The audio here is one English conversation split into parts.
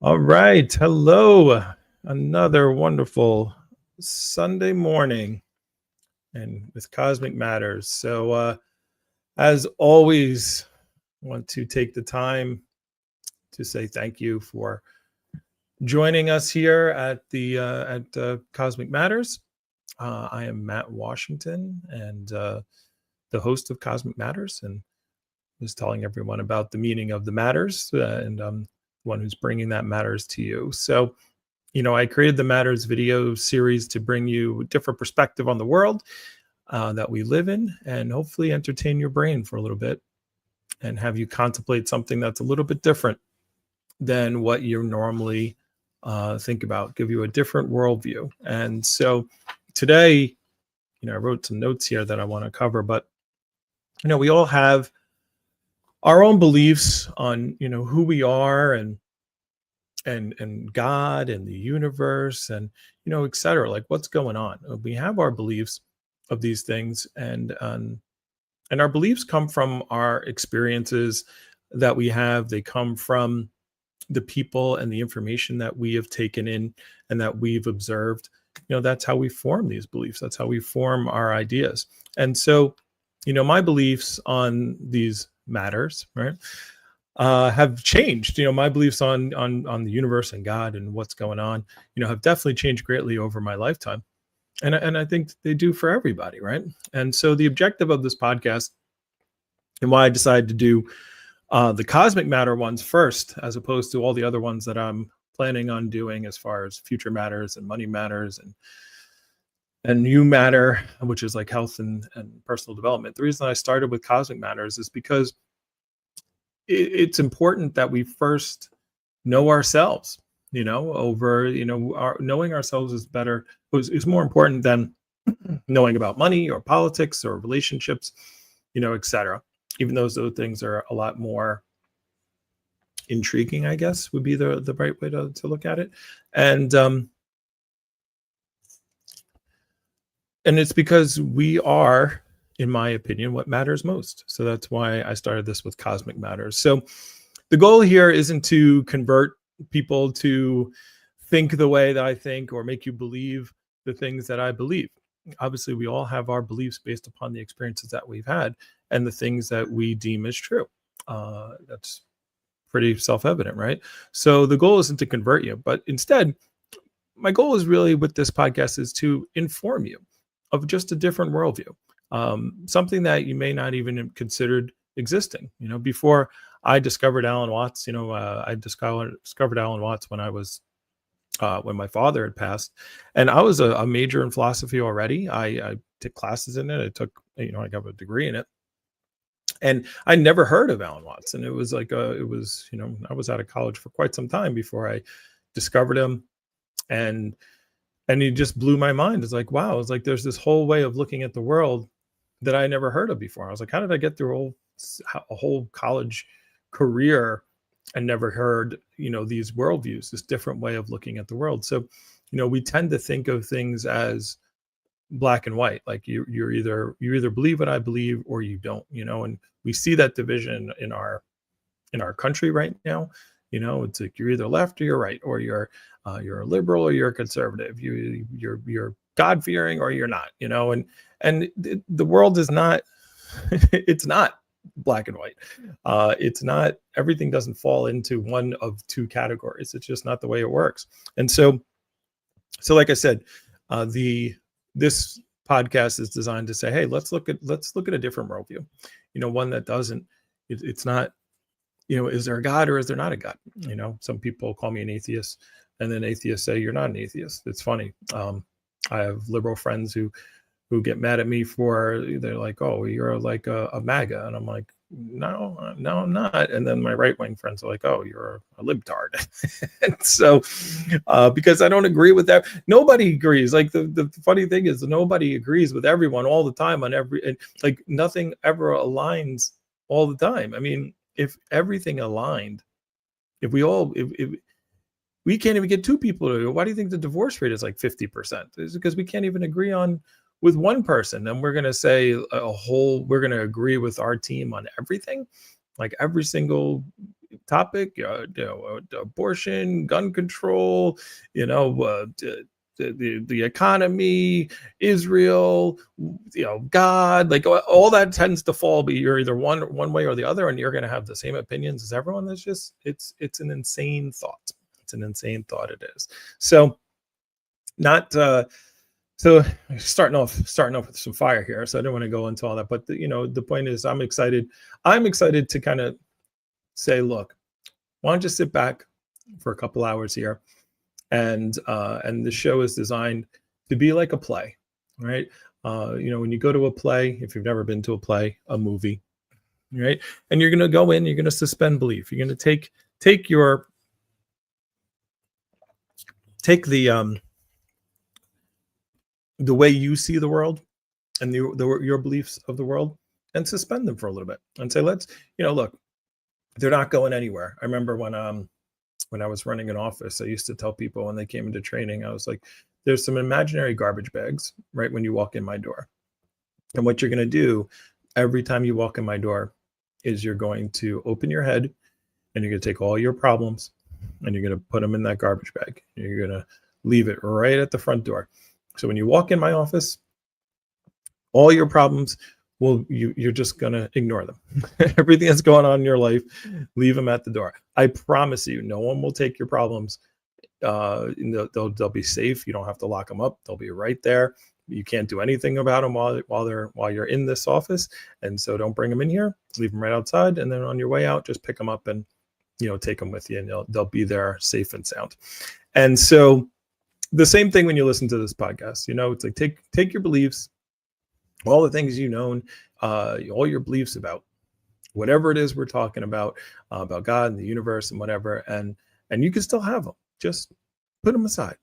All right. Hello. Another wonderful Sunday morning and with Cosmic Matters. So, as always, I want to take the time to say thank you for joining us here at Cosmic Matters. I am Matt Washington and the host of Cosmic Matters, and was telling everyone about the meaning of the matters, and the one who's bringing that matters to you. So, I created the Matters video series to bring you a different perspective on the world that we live in, and hopefully entertain your brain for a little bit and have you contemplate something that's a little bit different than what you normally think about, give you a different worldview. And so today, I wrote some notes here that I want to cover, but, we all have our own beliefs on, who we are and God and the universe and, et cetera, like what's going on. We have our beliefs of these things, and our beliefs come from our experiences that we have. They come from the people and the information that we have taken in and that we've observed. That's how we form these beliefs. That's how we form our ideas. And so, my beliefs on these matters, right, have changed. My beliefs on the universe and God and what's going on, have definitely changed greatly over my lifetime. And I think they do for everybody, right? And so the objective of this podcast and why I decided to do the cosmic matter ones first, as opposed to all the other ones that I'm planning on doing as far as future matters and money matters and new matter, which is like health and personal development. The reason I started with cosmic matters is because it's important that we first know ourselves, knowing ourselves is more important than knowing about money or politics or relationships, etc. Even though those things are a lot more intriguing, I guess, would be the right way to look at it. And it's because we are, in my opinion, what matters most. So that's why I started this with Cosmic Matters. So the goal here isn't to convert people to think the way that I think or make you believe the things that I believe. Obviously, we all have our beliefs based upon the experiences that we've had and the things that we deem as true. That's pretty self-evident, right? So the goal isn't to convert you, but instead, my goal is really with this podcast is to inform you of just a different worldview, something that you may not even have considered existing. Before I discovered Alan Watts, I discovered Alan Watts when I was when my father had passed, and I was a major in philosophy already. I took classes in it. I got a degree in it, and I never heard of Alan Watts. And it was like I was out of college for quite some time before I discovered him, and he just blew my mind. It's like, wow, it's like there's this whole way of looking at the world that I never heard of before. I was like, how did I get through a whole college career and never heard, these worldviews, this different way of looking at the world? So, we tend to think of things as black and white, like you either believe what I believe or you don't, and we see that division in our country right now. It's like you're either left or you're right, or you're a liberal or you're a conservative. You're God-fearing or you're not. And the world is not. It's not black and white. It's not. Everything doesn't fall into one of two categories. It's just not the way it works. And so like I said, this podcast is designed to say, hey, let's look at a different worldview. One that doesn't. It's not. Is there a God or is there not a God? Some people call me an atheist, and then atheists say you're not an atheist. It's funny. I have liberal friends who get mad at me they're like, oh, you're like a MAGA. And I'm like, no, I'm not. And then my right-wing friends are like, oh, you're a libtard. And so, because I don't agree with that. Nobody agrees. Like the funny thing is nobody agrees with everyone all the time on like nothing ever aligns all the time. I mean, if everything aligned, if we can't even get two people to, why do you think the divorce rate is like 50%? It's because we can't even agree on with one person. And we're going to say we're going to agree with our team on everything, like every single topic, abortion, gun control, the economy, Israel, God, like all that tends to fall, but you're either one way or the other, and you're going to have the same opinions as everyone. That's just it's an insane thought. It's an insane thought. It is. So not so starting off with some fire here. So I don't want to go into all that, but the point is, I'm excited to kind of say, look, why don't you sit back for a couple hours here, and the show is designed to be like a play, right? When you go to a play, if you've never been to a play, a movie, right, and you're going to go in, you're going to suspend belief, you're going to take the way you see the world and your beliefs of the world, and suspend them for a little bit and say, let's, look, they're not going anywhere. I remember when I was running an office, I used to tell people when they came into training, I was like, there's some imaginary garbage bags right when you walk in my door. And what you're going to do every time you walk in my door is you're going to open your head, and you're going to take all your problems and you're going to put them in that garbage bag. You're going to leave it right at the front door. So when you walk in my office, all your problems, you're just going to ignore them. Everything that's going on in your life, leave them at the door. I promise you, no one will take your problems. They'll be safe. You don't have to lock them up. They'll be right there. You can't do anything about them while you're in this office. And so don't bring them in here. Leave them right outside. And then on your way out, just pick them up and take them with you, and they'll be there safe and sound. And so the same thing when you listen to this podcast, it's like take your beliefs, all the things all your beliefs about whatever it is we're talking about God and the universe and whatever, and you can still have them. Just put them aside,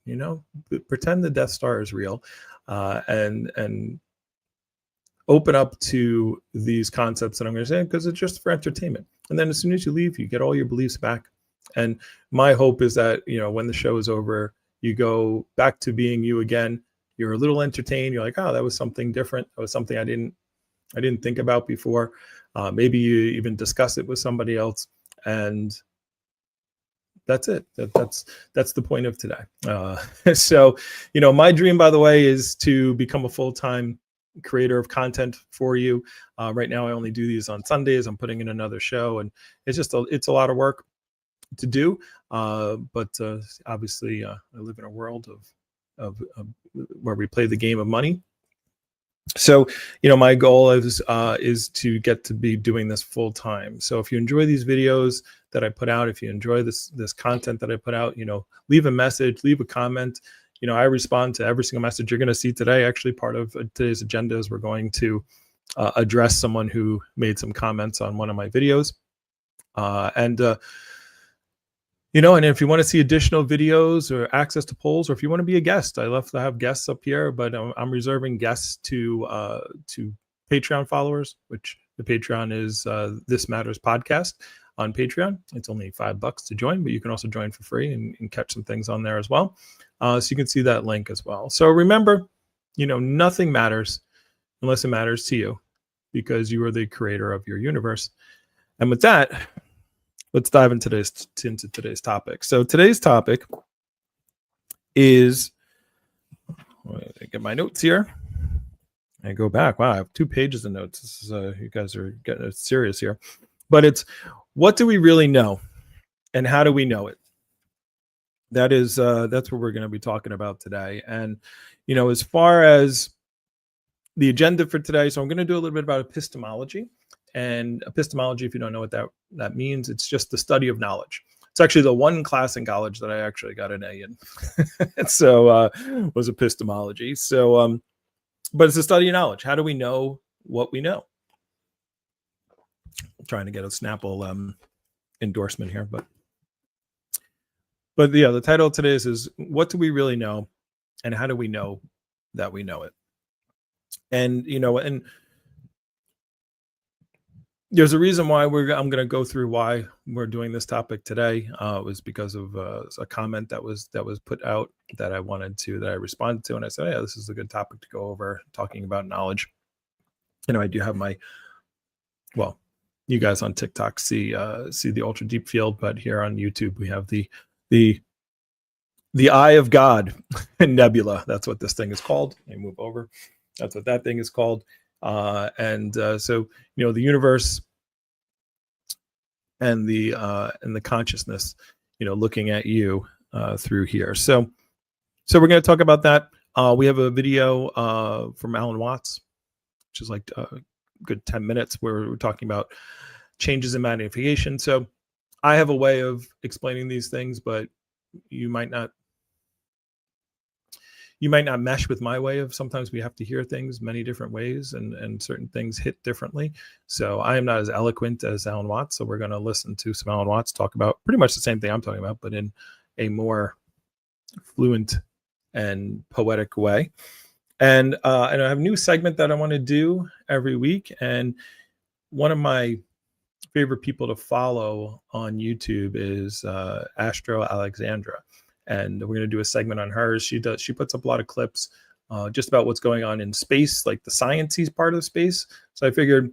pretend the Death Star is real, and open up to these concepts that I'm going to say, because it's just for entertainment. And then as soon as you leave, you get all your beliefs back. And my hope is that, when the show is over, you go back to being you again. You're a little entertained. You're like, oh, that was something different. That was something I didn't think about before. Maybe you even discuss it with somebody else, and that's it. That's the point of today. So, my dream, by the way, is to become a full-time creator of content for you. Right now, I only do these on Sundays. I'm putting in another show, and it's a lot of work to do. But obviously, I live in a world of where we play the game of money. So, my goal is to get to be doing this full time. So if you enjoy these videos that I put out, if you enjoy this content that I put out, leave a message, leave a comment. I respond to every single message you're going to see today. Actually, part of today's agenda is we're going to address someone who made some comments on one of my videos. And if you want to see additional videos or access to polls, or if you want to be a guest, I love to have guests up here, but I'm reserving guests to Patreon followers, which the Patreon is This Matters Podcast on Patreon. It's only $5 to join, but you can also join for free and catch some things on there as well. So you can see that link as well. So remember, nothing matters unless it matters to you, because you are the creator of your universe. And with that, let's dive into today's topic. So today's topic is, I get my notes here. I go back. Wow, I have 2 pages of notes. This is you guys are getting serious here. But it's, what do we really know, and how do we know it? That's what we're going to be talking about today. And as far as the agenda for today, so I'm going to do a little bit about epistemology. And epistemology, if you don't know what that means, it's just the study of knowledge. It's actually the one class in college that I actually got an A in. So was epistemology. So, but it's the study of knowledge. How do we know what we know? I'm trying to get a Snapple endorsement here, but yeah, the title of today is what do we really know, and how do we know that we know it? And and there's a reason why I'm going to go through why we're doing this topic today. It was because of a comment that was put out that I responded to, and I said, yeah, this is a good topic to go over, talking about knowledge. I do have you guys on TikTok see the ultra deep field, but here on YouTube we have the eye of God nebula. That's what this thing is called. Let me move over. That's what that thing is called. So the universe and the consciousness, looking at you through here. So we're going to talk about that. We have a video from Alan Watts, which is like a good 10 minutes, where we're talking about changes in magnification. So I have a way of explaining these things, but you might not mesh with my way of. Sometimes we have to hear things many different ways, and certain things hit differently. So I am not as eloquent as Alan Watts. So we're going to listen to some Alan Watts talk about pretty much the same thing I'm talking about, but in a more fluent and poetic way. And I have a new segment that I want to do every week. And one of my favorite people to follow on YouTube is Astro Alexandra. And we're going to do a segment on her. She puts up a lot of clips just about what's going on in space, like the science-y part of space. So I figured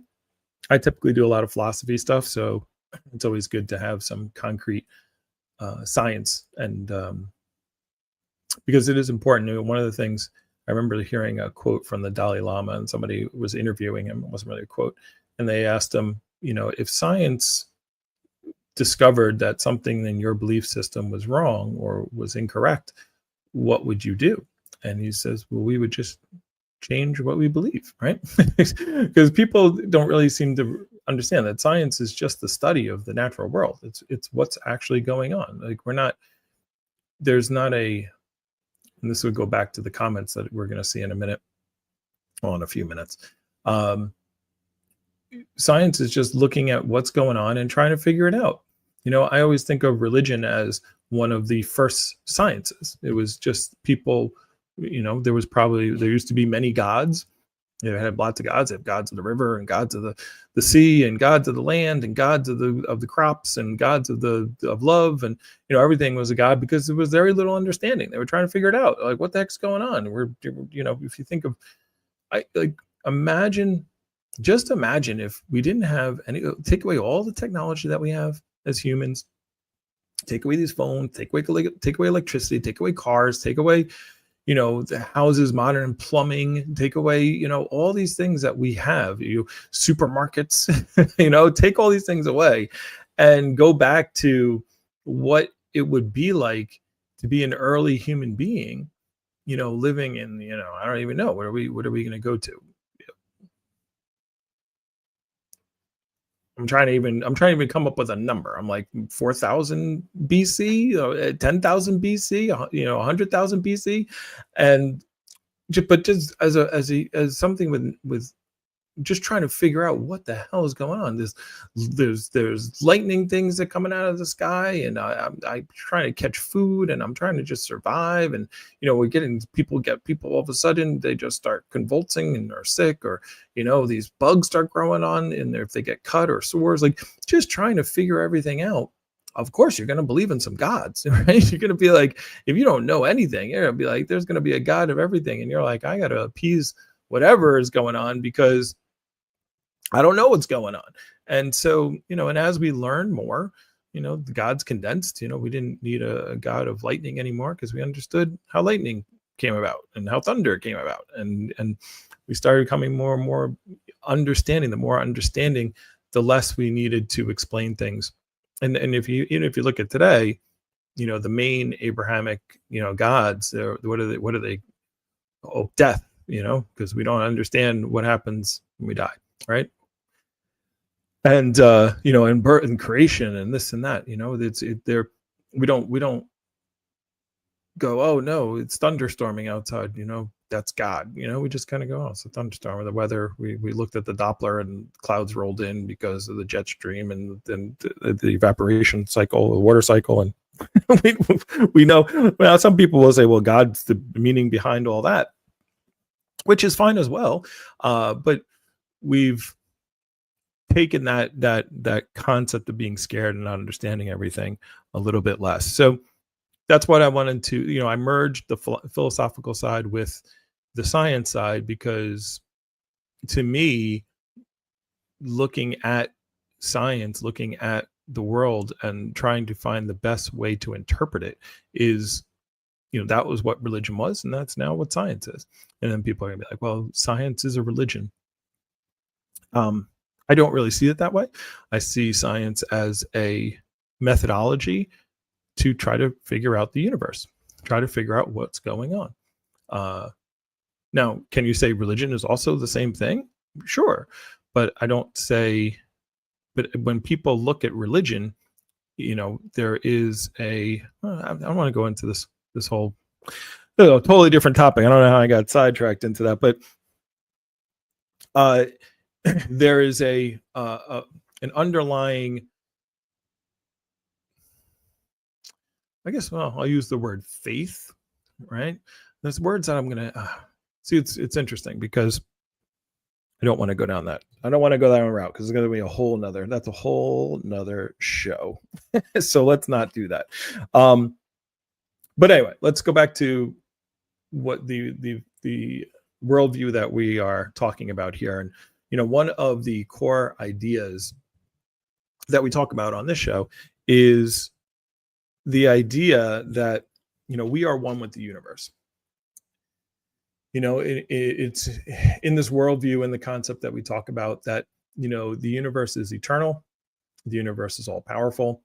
I typically do a lot of philosophy stuff, so it's always good to have some concrete science, and because it is important. One of the things, I remember hearing a quote from the Dalai Lama, and somebody was interviewing him. It wasn't really a quote. And they asked him, if science discovered that something in your belief system was wrong or was incorrect, what would you do? And he says, well, we would just change what we believe, right? Because people don't really seem to understand that science is just the study of the natural world. It's what's actually going on. Like, there's not a, and this would go back to the comments that we're going to see in a minute, well, in a few minutes. Science is just looking at what's going on and trying to figure it out. I always think of religion as one of the first sciences. It was just people, there used to be many gods. They had lots of gods. They have gods of the river, and gods of the sea, and gods of the land, and gods of the crops, and gods of love, and everything was a god, because there was very little understanding. They were trying to figure it out, like, what the heck's going on. If you think of, imagine if we didn't have take away all the technology that we have as humans, take away these phones, take away electricity, take away cars, take away the houses, modern plumbing, take away all these things that we have, supermarkets, take all these things away, and go back to what it would be like to be an early human being, living in, I don't even know, what are we going to go to? I'm trying to even come up with a number. I'm like 4,000 BC, 10,000 BC, 100,000 BC, and just as something with just trying to figure out what the hell is going on. There's lightning things that are coming out of the sky, and I'm trying to catch food, and I'm trying to just survive. And we're getting people all of a sudden, they just start convulsing and are sick, or these bugs start growing on in there if they get cut or sores. Like, just trying to figure everything out. Of course, you're going to believe in some gods, right? You're going to be like, if you don't know anything, you're going to be like, there's going to be a god of everything, and you're like, I got to appease whatever is going on, because I don't know what's going on. And so, and as we learn more, the gods condensed. We didn't need a god of lightning anymore, because we understood how lightning came about and how thunder came about. And we started coming more and more understanding. The more understanding, the less we needed to explain things. And if you look at today, the main Abrahamic, gods, what are they? Oh, death, because we don't understand what happens when we die, right? And and birth and creation and this and that, we don't go, oh no, it's thunderstorming outside, that's God. We just kind of go, oh, it's a thunderstorm. Or the weather, we looked at the Doppler, and clouds rolled in because of the jet stream, and then the evaporation cycle, the water cycle, and we know. Well, some people will say, well, God's the meaning behind all that, which is fine as well, but we've taken that concept of being scared and not understanding everything a little bit less. So that's what I wanted to, I merged the philosophical side with the science side, because to me, looking at science, looking at the world and trying to find the best way to interpret it is, that was what religion was, and that's now what science is. And then people are gonna be like, well, science is a religion. I don't really see it that way. I see science as a methodology to try to figure out the universe, try to figure out what's going on. Now, can you say religion is also the same thing? Sure. But I don't say, but when people look at religion, there is I don't want to go into this whole totally different topic. I don't know how I got sidetracked into that, but there is an underlying, I guess, well, I'll use the word faith, right? There's words that I'm going to see. It's interesting because I don't want to go down that. I don't want to go that route because it's going to be that's a whole nother show. So let's not do that. But anyway, let's go back to what the worldview that we are talking about here. And, one of the core ideas that we talk about on this show is the idea that, we are one with the universe. It's in this worldview and the concept that we talk about that, the universe is eternal, the universe is all powerful,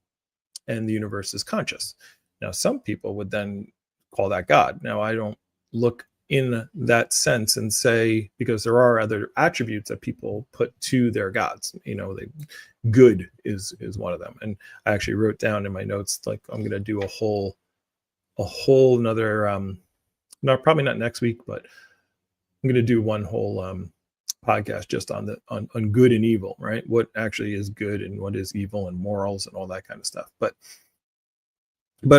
and the universe is conscious. Now, some people would then call that God. Now, I don't look in that sense and say, because there are other attributes that people put to their gods, good is one of them. And I actually wrote down in my notes, like, I'm going to do a whole another, probably not next week, but I'm going to do one whole podcast just on good and evil, right? What actually is good and what is evil and morals and all that kind of stuff. But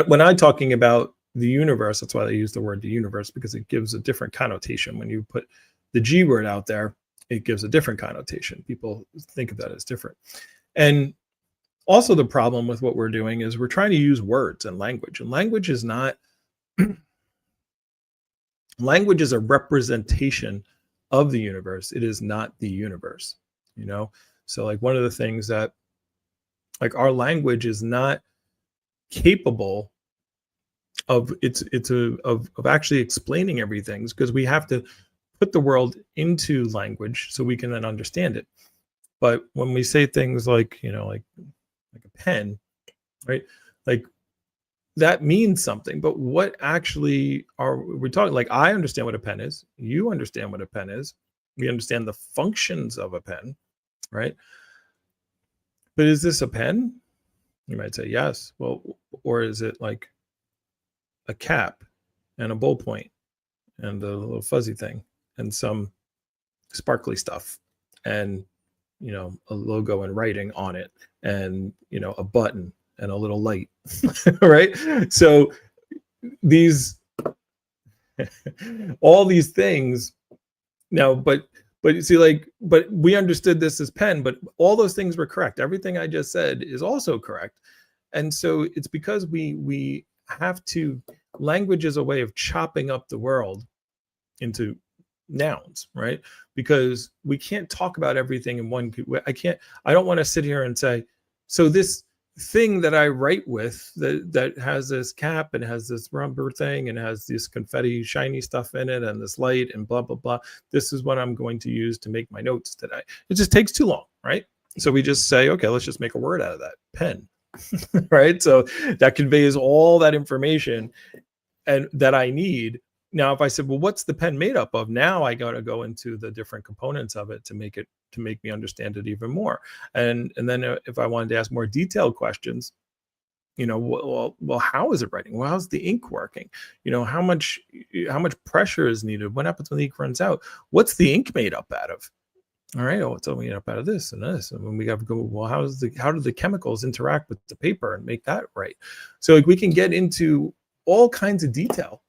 when I'm talking about the universe, that's why they use the word the universe, because it gives a different connotation. When you put the G word out there, it gives a different connotation. People think of that as different. And also the problem with what we're doing is we're trying to use words and language. And language is not... language is a representation of the universe. It is not the universe, So like one of the things that, like, our language is not capable of actually explaining everything, because we have to put the world into language so we can then understand it. But when we say things like, like a pen, right? Like, that means something, but what actually are we talking? Like, I understand what a pen is. You understand what a pen is. We understand the functions of a pen, right? But is this a pen? You might say yes. Well, or is it like a cap and a ballpoint and a little fuzzy thing and some sparkly stuff and, a logo and writing on it and, a button and a little light, right? So all these things now, but you see, but we understood this as pen, but all those things were correct. Everything I just said is also correct. And so it's because we have to, language is a way of chopping up the world into nouns, right? Because we can't talk about everything in one. I don't want to sit here and say, so this thing that I write with that has this cap and has this rubber thing and has this confetti shiny stuff in it and this light and blah blah blah, this is what I'm going to use to make my notes today. It just takes too long, right? So we just say, okay, let's just make a word out of that, pen. Right? So that conveys all that information and that I need. Now, if I said, well, what's the pen made up of? Now I got to go into the different components of it to make me understand it even more. And then if I wanted to ask more detailed questions, well, how is it writing? Well, how's the ink working? How much pressure is needed? What happens when the ink runs out? What's the ink made up out of? All right, it's made up out of this and this. And when we have to go, well, how do the chemicals interact with the paper and make that right? So we can get into all kinds of detail.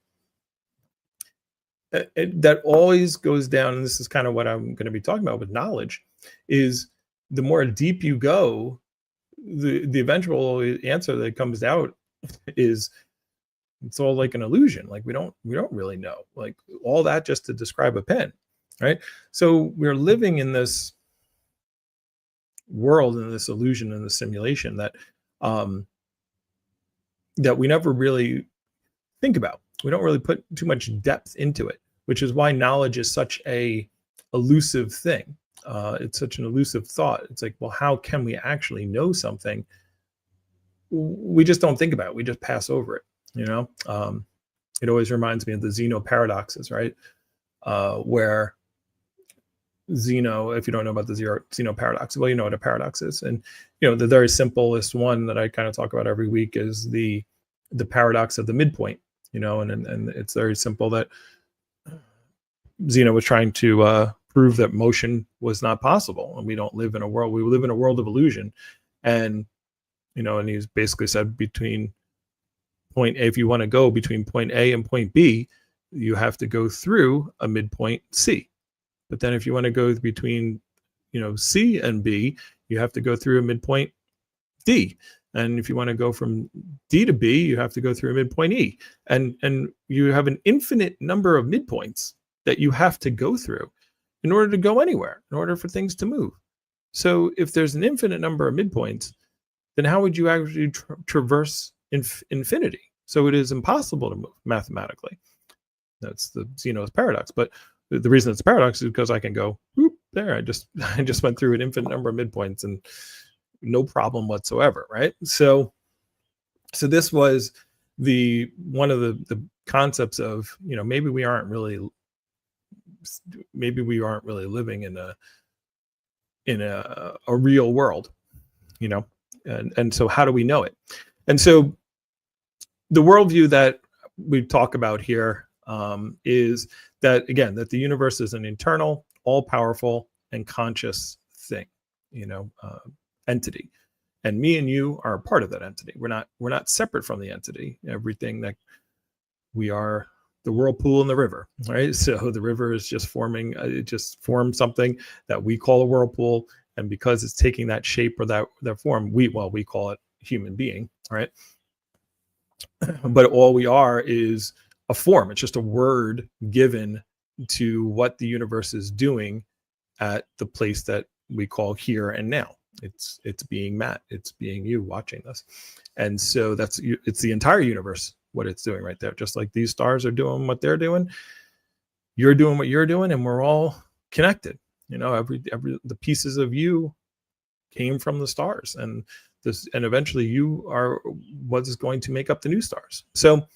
That always goes down, and this is kind of what I'm going to be talking about with knowledge, is the more deep you go, the eventual answer that comes out is it's all like an illusion. Like we don't really know, like all that just to describe a pen, right? So we're living in this world and this illusion and the simulation that that we never really think about. We don't really put too much depth into it, which is why knowledge is such a elusive thing. It's such an elusive thought. It's like, well, how can we actually know something? We just don't think about it. We just pass over it. It always reminds me of the Zeno paradoxes, right? Where Zeno, if you don't know about the Zeno paradox, well, you know what a paradox is. And, the very simplest one that I kind of talk about every week is the paradox of the midpoint, and it's very simple that Zeno was trying to prove that motion was not possible. And we live in a world of illusion. And, and he's basically said between point A, if you want to go between point A and point B, you have to go through a midpoint C. But then if you want to go between, C and B, you have to go through a midpoint D. And if you want to go from D to B, you have to go through a midpoint E. And you have an infinite number of midpoints that you have to go through in order to go anywhere, in order for things to move. So if there's an infinite number of midpoints, then how would you actually traverse infinity? So it is impossible to move mathematically. That's the Zeno's paradox. But the reason it's a paradox is because I can go, whoop, there. I just went through an infinite number of midpoints and no problem whatsoever, right? So this was one of the concepts of, maybe we aren't really living in a real world, and so how do we know it? And so the worldview that we talk about here is that, again, that the universe is an internal, all-powerful, and conscious thing, entity. And me and you are a part of that entity. We're not separate from the entity. Everything that we are, the whirlpool in the river, right? So the river is just forming, it just formed something that we call a whirlpool. And because it's taking that shape or that form, we call it human being, right? But all we are is a form. It's just a word given to what the universe is doing at the place that we call here and now. It's being Matt. It's being you watching this. And so it's the entire universe, what it's doing right there. Just like these stars are doing what they're doing, you're doing what you're doing, and we're all connected. The pieces of you came from the stars, and eventually you are what is going to make up the new stars. So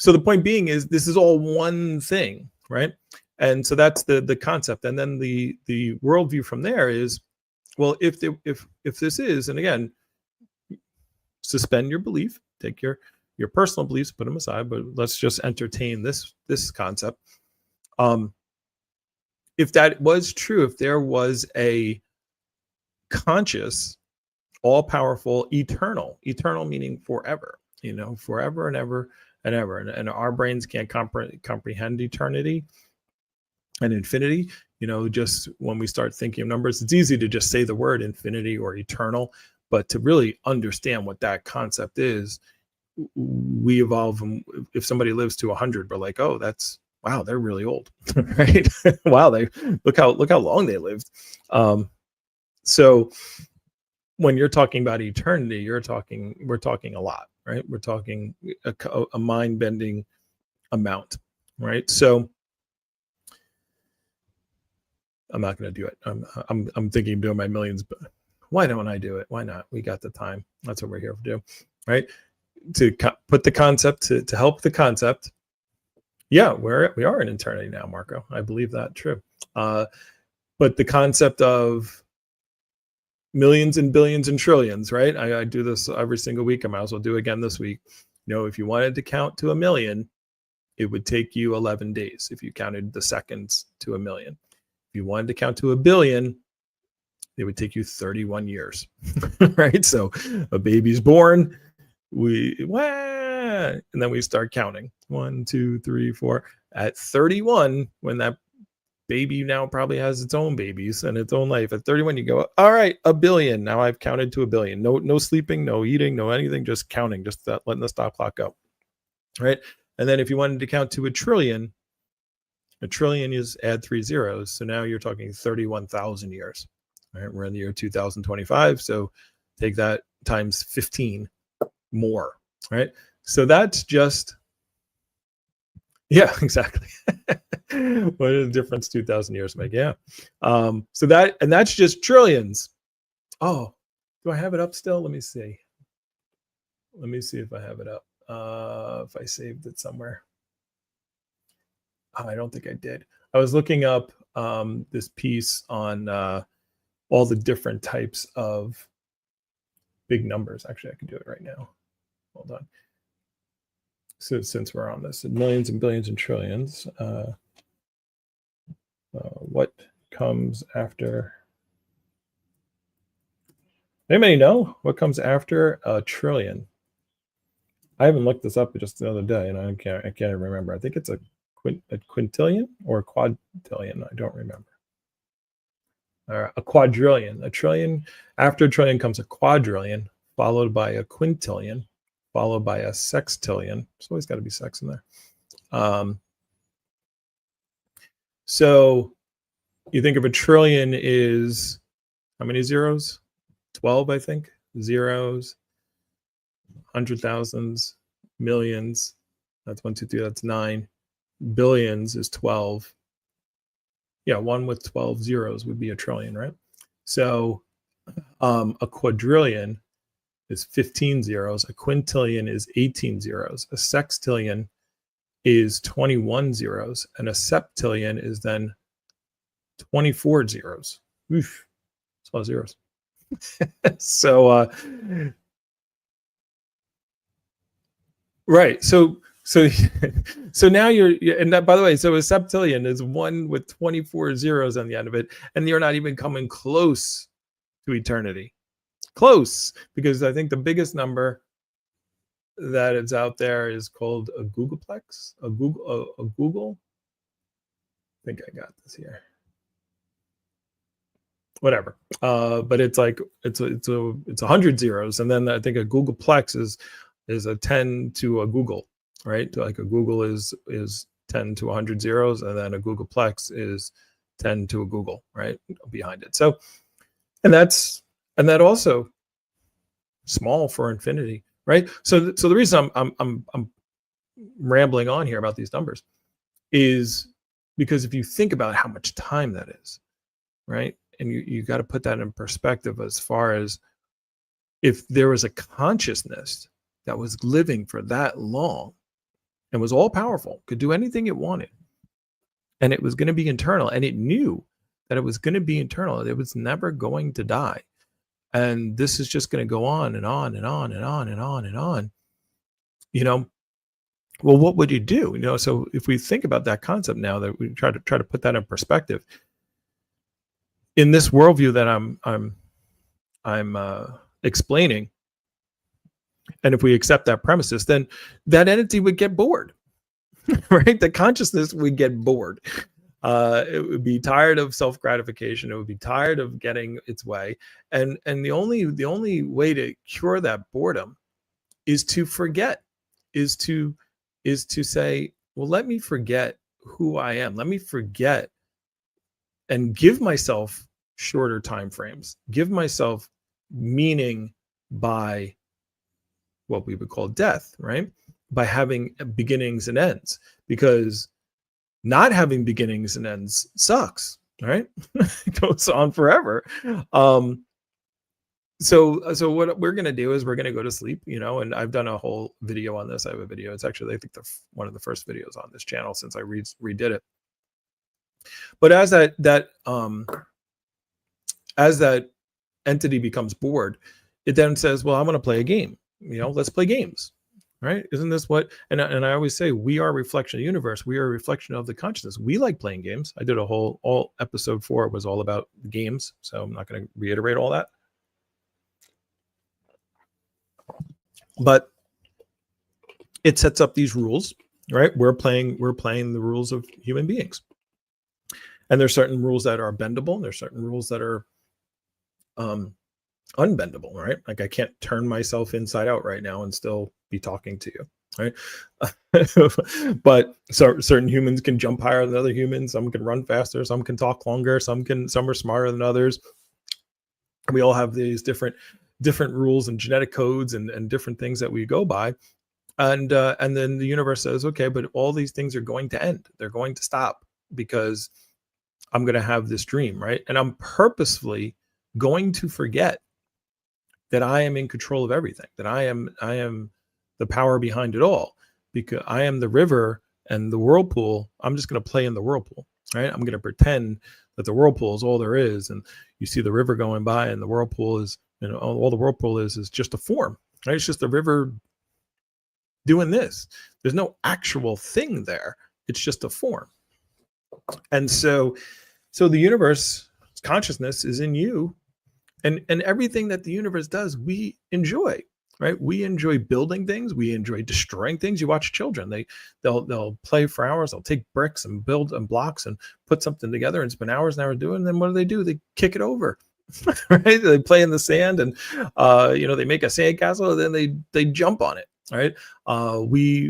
the point being is this is all one thing, right? And so that's the concept. And then the worldview from there is, well, if this is, and again, suspend your belief, take your personal beliefs, put them aside, but let's just entertain this concept. If that was true, if there was a conscious, all-powerful, eternal meaning forever, forever and ever and ever, and our brains can't comprehend eternity and infinity. Just when we start thinking of numbers, it's easy to just say the word infinity or eternal, but to really understand what that concept is, we evolve. And if somebody lives to 100, we're like, oh, wow, they're really old, right? Wow, they look how long they lived. So when you're talking about eternity, we're talking a lot, right? We're talking a mind-bending amount, right? So I'm not going to do it. I'm thinking of doing my millions, but why don't I do it? Why not? We got the time. That's what we're here to do, right? To put the concept, to help the concept. Yeah, we are in eternity now, Marco. I believe that, true. But the concept of millions and billions and trillions, right? I do this every single week. I might as well do it again this week. If you wanted to count to 1 million, it would take you 11 days if you counted the seconds to 1 million. If you wanted to count to 1 billion, it would take you 31 years, right? So a baby's born, and then we start counting 1, 2, 3, 4. At 31, when that baby now probably has its own babies and its own life, at 31, you go, all right, 1 billion. Now I've counted to 1 billion. No sleeping, no eating, no anything, just counting, just letting the stop clock go, right? And then if you wanted to count to 1 trillion, 1 trillion is add 3 zeros. So now you're talking 31,000 years. right? We're in the year 2025, so take that times 15 more, right? So that's just, yeah, exactly. What a difference 2,000 years make. Yeah. So that's just trillions. Oh, do I have it up still? Let me see. Let me see if I have it up. If I saved it somewhere. I don't think I did. I was looking up this piece on all the different types of big numbers. Actually, I can do it right now. Hold on. So since we're on this, millions and billions and trillions, what comes after? Anybody know what comes after a trillion? I haven't looked this up just the other day, and I can't remember. I think it's a quintillion or a quadrillion. I don't remember. A quadrillion. A trillion. After a trillion comes a quadrillion, followed by a quintillion, followed by a sextillion. There's always got to be sex in there. So you think of a trillion is how many zeros? 12, I think. Zeros, 100,000s, millions. That's 1, 2, 3. That's 9. Billions is 12. Yeah, one with 12 zeros would be a trillion, right? So a quadrillion is 15 zeros. A quintillion is 18 zeros. A sextillion is 21 zeros. And a septillion is then 24 zeros. Oof, it's a lot of zeros. So, right. So now and that, by the way, so a septillion is one with 24 zeros on the end of it, and you're not even coming close to eternity. Close, because I think the biggest number that is out there is called a Googleplex. A Google. I think I got this here. Whatever. But it's like it's 100 zeros, and then I think a Googleplex is a 10 to a Google, right? Like a Google is 10 to 100 zeros, and then a Googleplex is 10 to a Google, right, behind it. So, and that also small for infinity, right? So the reason I'm rambling on here about these numbers is because if you think about how much time that is, right, and you got to put that in perspective as far as if there was a consciousness that was living for that long and was all powerful, could do anything it wanted, and it was going to be eternal, and it knew that it was going to be eternal, it was never going to die, and this is just going to go on and on and on and on and on and on, well, what would you do? So if we think about that concept now, that we try to put that in perspective in this worldview that I'm explaining, and if we accept that premises, then that entity would get bored, right? The consciousness would get bored. It would be tired of self-gratification. It would be tired of getting its way, and the only way to cure that boredom is to forget, is to say, well, let me forget who I am. Let me forget and give myself shorter time frames. Give myself meaning by what we would call death, right? By having beginnings and ends, because not having beginnings and ends sucks, right? It goes on forever. So what we're going to do is we're going to go to sleep, and I've done a whole video on this. I have a video. It's actually, I think, one of the first videos on this channel since I redid it. But as that entity becomes bored, it then says, well, I'm going to play a game. Let's play games, right? Isn't this what? And I always say, we are a reflection of the universe. We are a reflection of the consciousness. We like playing games. I did all episode 4 was all about games, so I'm not going to reiterate all that. But it sets up these rules, right? We're playing the rules of human beings, and there's certain rules that are bendable, and there's certain rules that are unbendable, right? Like I can't turn myself inside out right now and still be talking to you, right? But certain humans can jump higher than other humans. Some can run faster. Some can talk longer. Some are smarter than others. We all have these different rules and genetic codes and different things that we go by. And then the universe says, okay, but all these things are going to end. They're going to stop because I'm going to have this dream, right? And I'm purposefully going to forget that I am in control of everything, that I am the power behind it all, because I am the river and the whirlpool. I'm just going to play in the whirlpool, right? I'm going to pretend that the whirlpool is all there is. And you see the river going by, and the whirlpool is, all the whirlpool is just a form, right? It's just the river doing this. There's no actual thing there. It's just a form. And so the universe consciousness is in you, and everything that the universe does, we enjoy, right? We enjoy building things. We enjoy destroying things. You watch children, they'll play for hours. They'll take bricks and build and blocks and put something together and spend hours and hours doing. And then what do? They kick it over, right? They play in the sand, and they make a sandcastle, and then they jump on it, right? We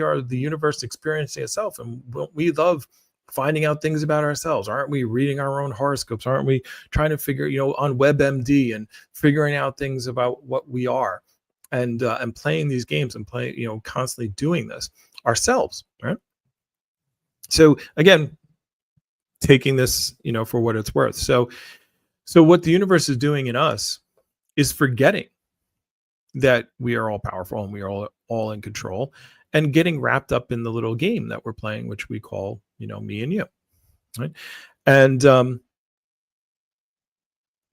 are the universe experiencing itself, and we love finding out things about ourselves. Aren't we reading our own horoscopes? Aren't we trying to figure, on WebMD and figuring out things about what we are, and playing these games and constantly doing this ourselves, right? So again, taking this, for what it's worth. So what the universe is doing in us is forgetting that we are all powerful and we are all in control, and getting wrapped up in the little game that we're playing, which we call, me and you, right? And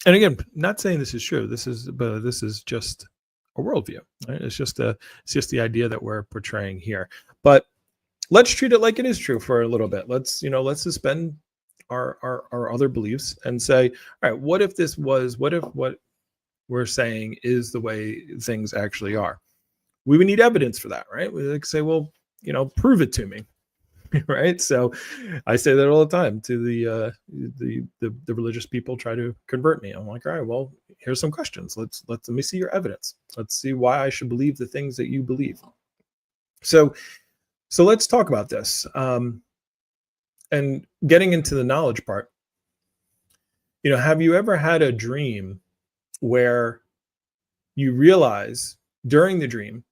again, not saying this is true. This is just a worldview, right? It's just the idea that we're portraying here. But let's treat it like it is true for a little bit. Let's suspend our other beliefs and say, all right, what if what we're saying is the way things actually are? We would need evidence for that, right? We like say, well, prove it to me, right? So I say that all the time to the religious people try to convert me. I'm like, all right, well, here's some questions. Let me see your evidence. Let's see why I should believe the things that you believe. So let's talk about this. And getting into the knowledge part, have you ever had a dream where you realize during the dream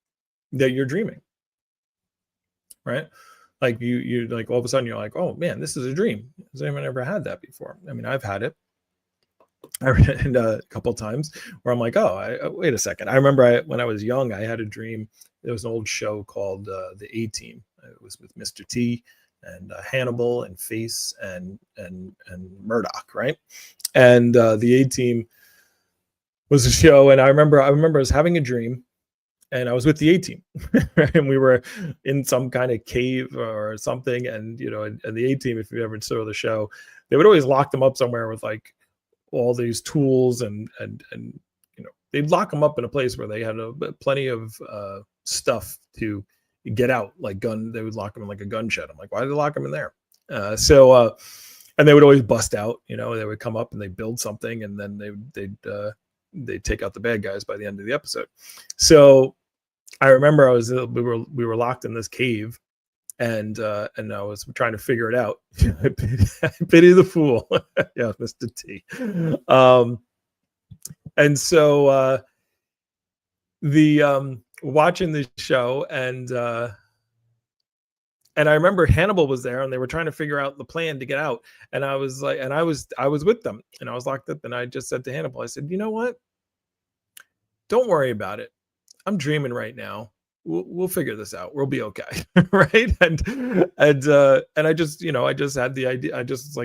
that you're dreaming, right? Like you like all of a sudden you're like, oh man, this is a dream. Has anyone ever had that before? I mean, I've had it. I read a couple of times where I'm like, wait a second. I remember when I was young, I had a dream. There was an old show called the A-Team. It was with Mr. T and Hannibal and Face and Murdoch, right? And the A-Team was a show, and I remember I was having a dream, and I was with the A-Team, and we were in some kind of cave or something, and and the A-Team, if you ever saw the show, they would always lock them up somewhere with like all these tools, and they'd lock them up in a place where they had plenty of stuff to get out, like gun. They would lock them in like a gun shed. I'm like, why did they lock them in there? And they would always bust out. They would come up and they build something, and then they'd take out the bad guys by the end of the episode. So I remember we were locked in this cave, and I was trying to figure it out. I pity the fool. Yeah, Mr. T. And so watching the show, and I remember Hannibal was there, and they were trying to figure out the plan to get out. And I was like, I was with them, and I was locked up, and I just said to Hannibal, I said, you know what? Don't worry about it. I'm dreaming right now. We'll figure this out. We'll be okay. Right. And I just, I just had the idea. I was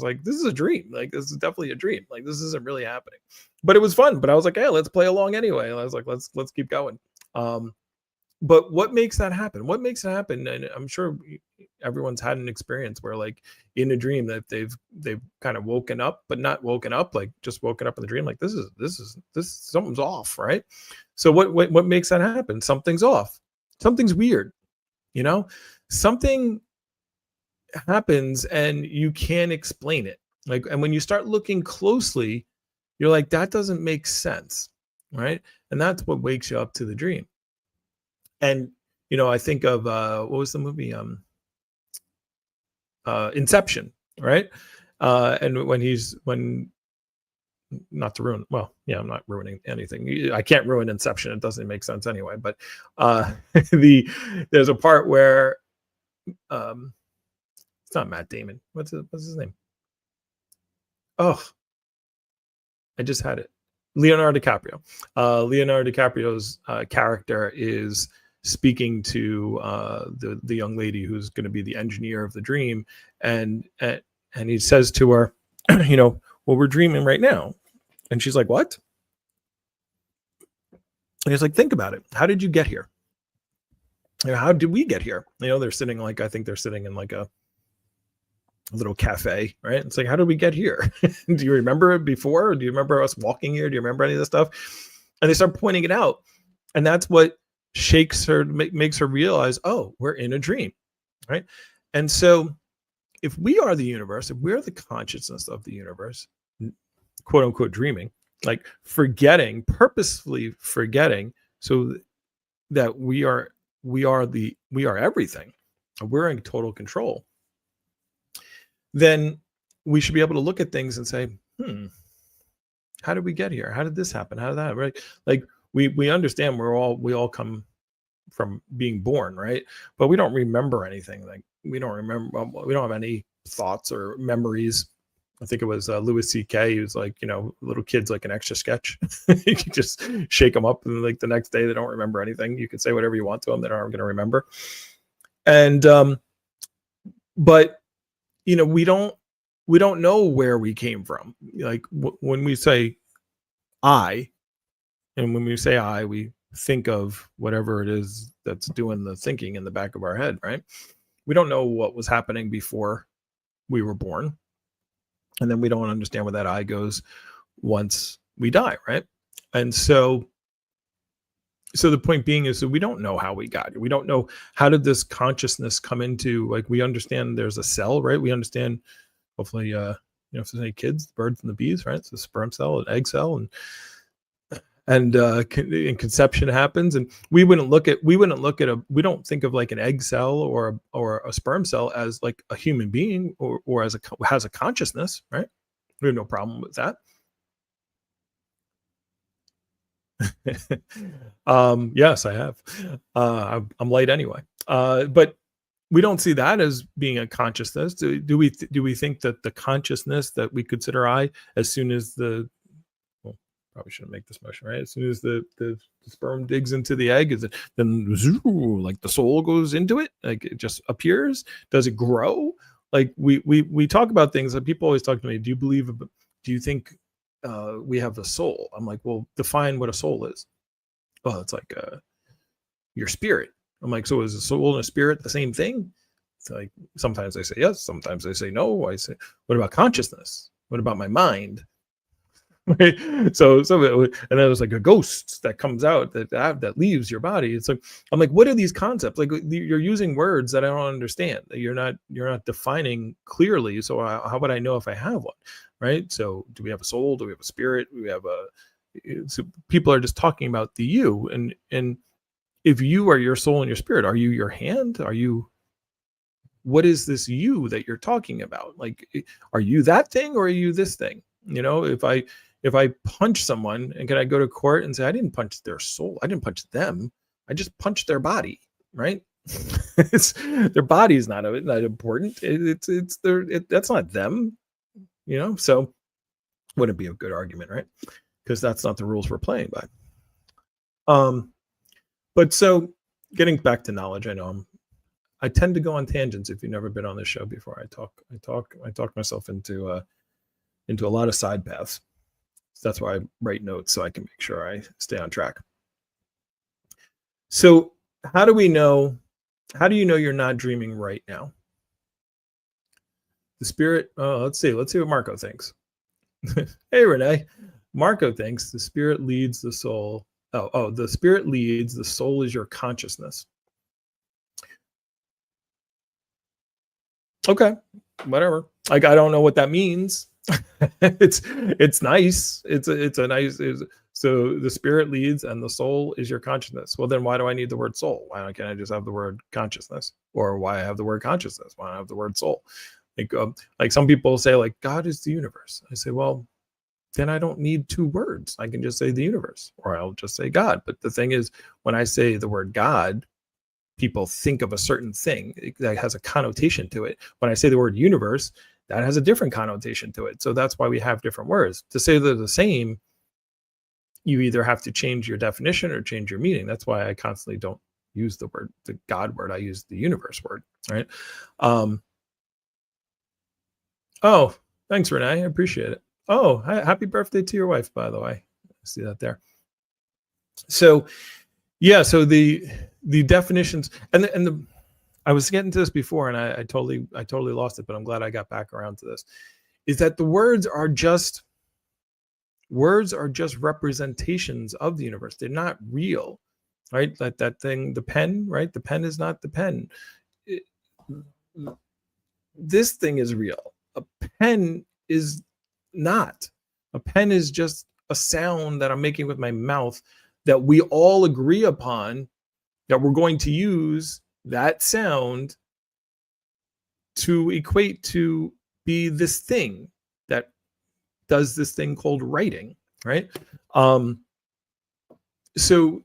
like, this is a dream. Like, this is definitely a dream. Like, this isn't really happening, but it was fun. But I was like, hey, let's play along anyway. And I was like, let's keep going. But what makes that happen? What makes it happen? And I'm sure everyone's had an experience where, like, in a dream that they've kind of woken up, but not woken up, like just woken up in the dream. Like, this is something's off, right? So what makes that happen? Something's off. Something's weird. Something happens and you can't explain it. Like, and when you start looking closely, you're like, that doesn't make sense, right? And that's what wakes you up to the dream. And I think of what was the movie? Inception, right? And when not to ruin, well, yeah, I'm not ruining anything. I can't ruin Inception. It doesn't make sense anyway. But there's a part where it's not Matt Damon. What's his name? Oh, I just had it. Leonardo DiCaprio. Leonardo DiCaprio's character is speaking to the young lady who's going to be the engineer of the dream, and he says to her, well, we're dreaming right now. And she's like, what? And he's like, think about it. How did you get here? How did we get here? They're sitting I think they're sitting in a little cafe, right? It's like, how did we get here? Do you remember it before? Do you remember us walking here? Do you remember any of this stuff? And they start pointing it out. And that's what shakes her, makes her realize, oh, we're in a dream, right? And so if we are the universe, if we're the consciousness of the universe, quote unquote dreaming, purposefully forgetting, so that we are everything, we're in total control, then we should be able to look at things and say, how did we get here? How did this happen? How did that, right? We understand we all come from being born, right? But we don't remember anything. We don't have any thoughts or memories. I think it was Louis C.K. He was little kids like an extra sketch. You could just shake them up, and the next day they don't remember anything. You could say whatever you want to them, they aren't going to remember. And but we don't know where we came from. When we say I, and when we say I, we think of whatever it is that's doing the thinking in the back of our head, right? We don't know what was happening before we were born. And then we don't understand where that I goes once we die, right? And so the point being is that we don't know how we got here. We don't know how did this consciousness come into, we understand there's a cell, right? We understand, hopefully, if there's any kids, birds and the bees, right? It's a sperm cell, an egg cell, and conception happens, and we don't think of an egg cell or a sperm cell as a human being or has a consciousness, right? We have no problem with that. Yes, I have. I'm late anyway. But we don't see that as being a consciousness. Do we think that the consciousness that we consider I, as soon as probably shouldn't make this motion, right? As soon as the sperm digs into the egg, is it then the soul goes into it? It just appears? Does it grow? We talk about things that people always talk to me. Do you think we have a soul? I'm like, well, define what a soul is. Oh, it's your spirit. I'm like, so is a soul and a spirit the same thing? It's sometimes they say yes, sometimes they say no. I say, what about consciousness? What about my mind? Right? So and then there's a ghost that comes out that leaves your body. It's I'm like, what are these concepts? You're using words that I don't understand. You're not defining clearly. So how would I know if I have one? Right? So do we have a soul? Do we have a spirit? So people are just talking about the you, and if you are your soul and your spirit, are you your hand? What is this you that you're talking about? Are you that thing or are you this thing? If I punch someone, and can I go to court and say, I didn't punch their soul, I didn't punch them, I just punched their body, right? Their body is not important. That's not them, so wouldn't be a good argument, right? Because that's not the rules we're playing by. But so getting back to knowledge, I tend to go on tangents. If you've never been on this show before, I talk myself into a lot of side paths. So that's why I write notes, so I can make sure I stay on track. So how do you know you're not dreaming right now? The spirit, let's see what Marco thinks. Hey, Renee. Marco thinks the spirit leads the soul. The spirit leads, the soul is your consciousness. Okay, whatever. I don't know what that means. It's nice. It's a nice. So the spirit leads, and the soul is your consciousness. Well, then why do I need the word soul? Why can't I just have the word consciousness? Or why I have the word consciousness? Why don't I have the word soul? Some people say God is the universe. I say, well, then I don't need two words. I can just say the universe, or I'll just say God. But the thing is, when I say the word God, people think of a certain thing that has a connotation to it. When I say the word universe, that has a different connotation to it. So that's why we have different words. To say they're the same, you either have to change your definition or change your meaning. That's why I constantly don't use the God word. I use the universe word, right? Oh, thanks, Renee. I appreciate it. Oh, happy birthday to your wife, by the way. I see that there. So, yeah, so the definitions and the I was getting to this before, and I totally lost it, but I'm glad I got back around to this. Is that the words are just representations of the universe. They're not real, right? Like that thing, the pen, right? The pen is not the pen. This thing is real. A pen is not. A pen is just a sound that I'm making with my mouth that we all agree upon, that we're going to use that sound to equate to be this thing that does this thing called writing, right? So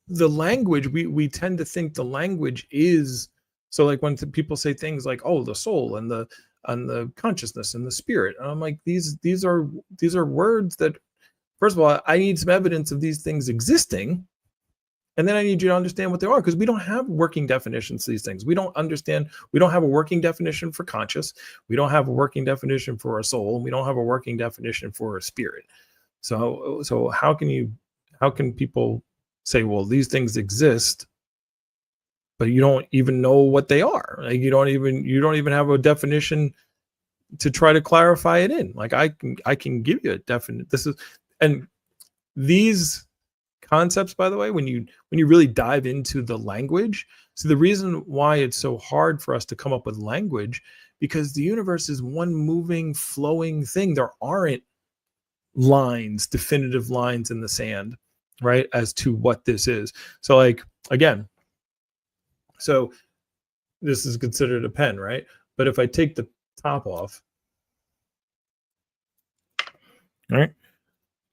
the language, we tend to think the language is, so like when people say things like, oh, the soul and the consciousness and the spirit, and I'm like, these are words that, first of all, I need some evidence of these things existing, and then I need you to understand what they are, because we don't have working definitions to these things. We don't understand. We don't have a working definition for conscious. We don't have a working definition for a soul. And we don't have a working definition for a spirit. So how can people say, well, these things exist, but you don't even know what they are? Like you don't even have a definition to try to clarify it in. Like I can give you a definite. And these concepts, by the way, when you really dive into the language, so the reason why it's so hard for us to come up with language, because the universe is one moving, flowing thing. There aren't lines, definitive lines in the sand, right, as to what this is. So like, again, so this is considered a pen, right? But if I take the top off, right,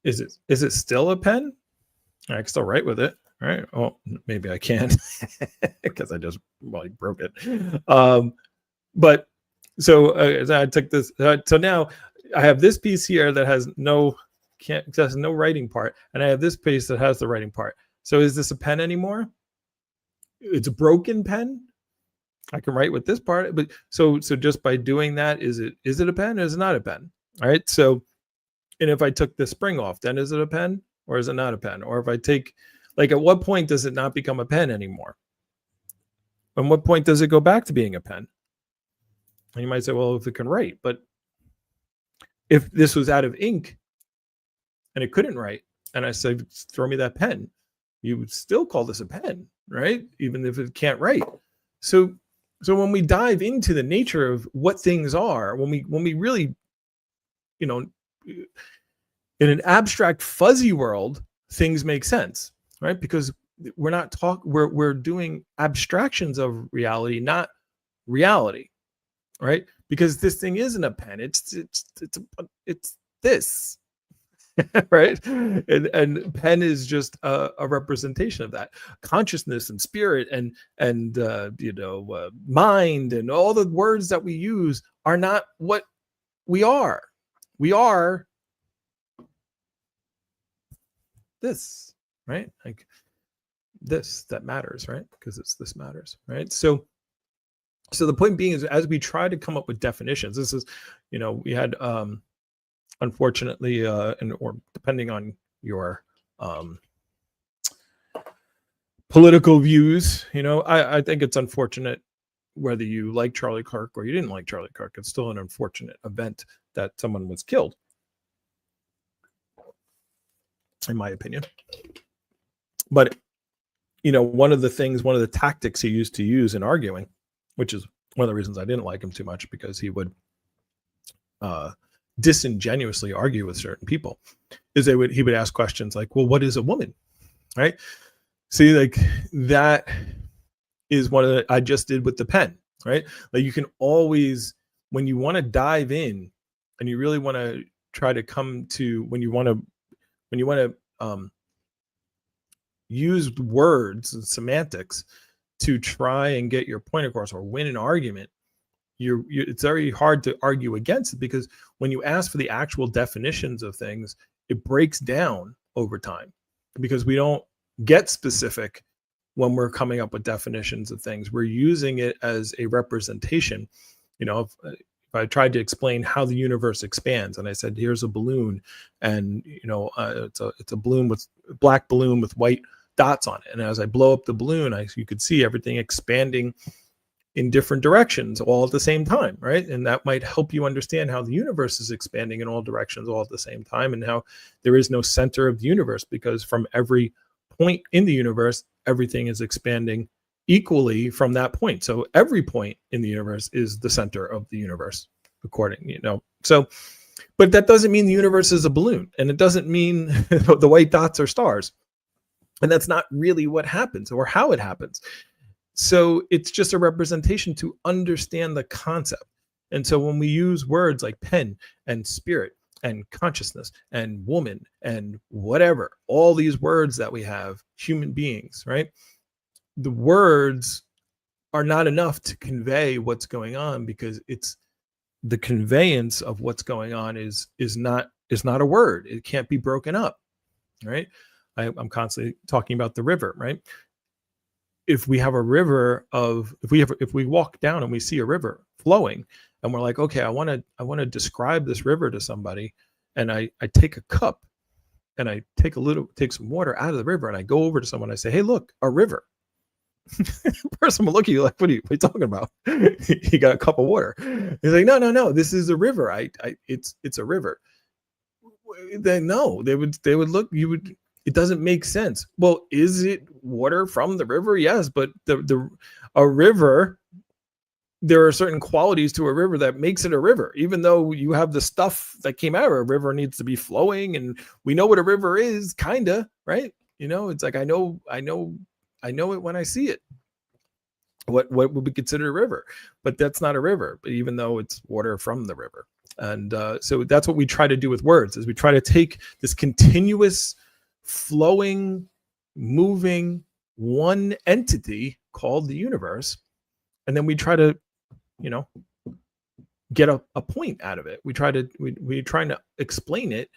is it still a pen? I can still write with it, right? Oh, maybe I can because I just broke it. But so I took this. So now I have this piece here that has no writing part, and I have this piece that has the writing part. So is this a pen anymore? It's a broken pen. I can write with this part, but so just by doing that, is it a pen or is it not a pen? All right. So, and if I took the spring off, then is it a pen? Or is it not a pen? Or if I take, like, at what point does it not become a pen anymore? And what point does it go back to being a pen? And you might say, well, if it can write, but if this was out of ink and it couldn't write, and I said, throw me that pen, you would still call this a pen, right? Even if it can't write. So when we dive into the nature of what things are, when we really, in an abstract, fuzzy world, things make sense, right? Because we're doing abstractions of reality, not reality, right? Because this thing isn't a pen; it's this, right? And pen is just a representation of that. Consciousness and spirit and mind and all the words that we use are not what we are. We are this, right? Like this that matters, right? Because this matters, right? So the point being is, as we try to come up with definitions, this is, we had unfortunately, or depending on your political views, I think it's unfortunate whether you like Charlie Kirk or you didn't like Charlie Kirk. It's still an unfortunate event that someone was killed, in my opinion. But one of the tactics he used to use in arguing, which is one of the reasons I didn't like him too much, because he would disingenuously argue with certain people, is he would ask questions like, well, what is a woman, right? See, like, that is one of the, I just did with the pen, right? Like, you can always, when you want to dive in and you really want to try to come to, when you want to use words and semantics to try and get your point across or win an argument, it's very hard to argue against it, because when you ask for the actual definitions of things, it breaks down over time, because we don't get specific when we're coming up with definitions of things. We're using it as a representation. If I tried to explain how the universe expands, and I said, here's a balloon, and it's a balloon with black balloon with white dots on it, and as I blow up the balloon, you could see everything expanding in different directions all at the same time, right? And that might help you understand how the universe is expanding in all directions all at the same time, and how there is no center of the universe, because from every point in the universe, everything is expanding equally from that point. So every point in the universe is the center of the universe, according, so, but that doesn't mean the universe is a balloon, and it doesn't mean the white dots are stars. And that's not really what happens or how it happens. So it's just a representation to understand the concept. And so when we use words like pen and spirit and consciousness and woman and whatever, all these words that we have, human beings, right? The words are not enough to convey what's going on, because it's the conveyance of what's going on is not a word. It can't be broken up, right? I'm constantly talking about the river, right? If we have a river if we walk down and we see a river flowing, and we're like, okay, I want to describe this river to somebody, and I take a cup and I take some water out of the river, and I go over to someone, I say, hey, look, a river. The person will look at you like, what are you talking about? You got a cup of water. He's like, no, this is a river. It's a river. They would look, it doesn't make sense. Well, is it water from the river? Yes, but a river, there are certain qualities to a river that makes it a river. Even though you have the stuff that came out of a river needs to be flowing, and we know what a river is, kinda, right? It's like I know it when I see it. What would be considered a river? But that's not a river. But even though it's water from the river, and so that's what we try to do with words, is we try to take this continuous, flowing, moving one entity called the universe, and then we try to get a point out of it. We're trying to explain it,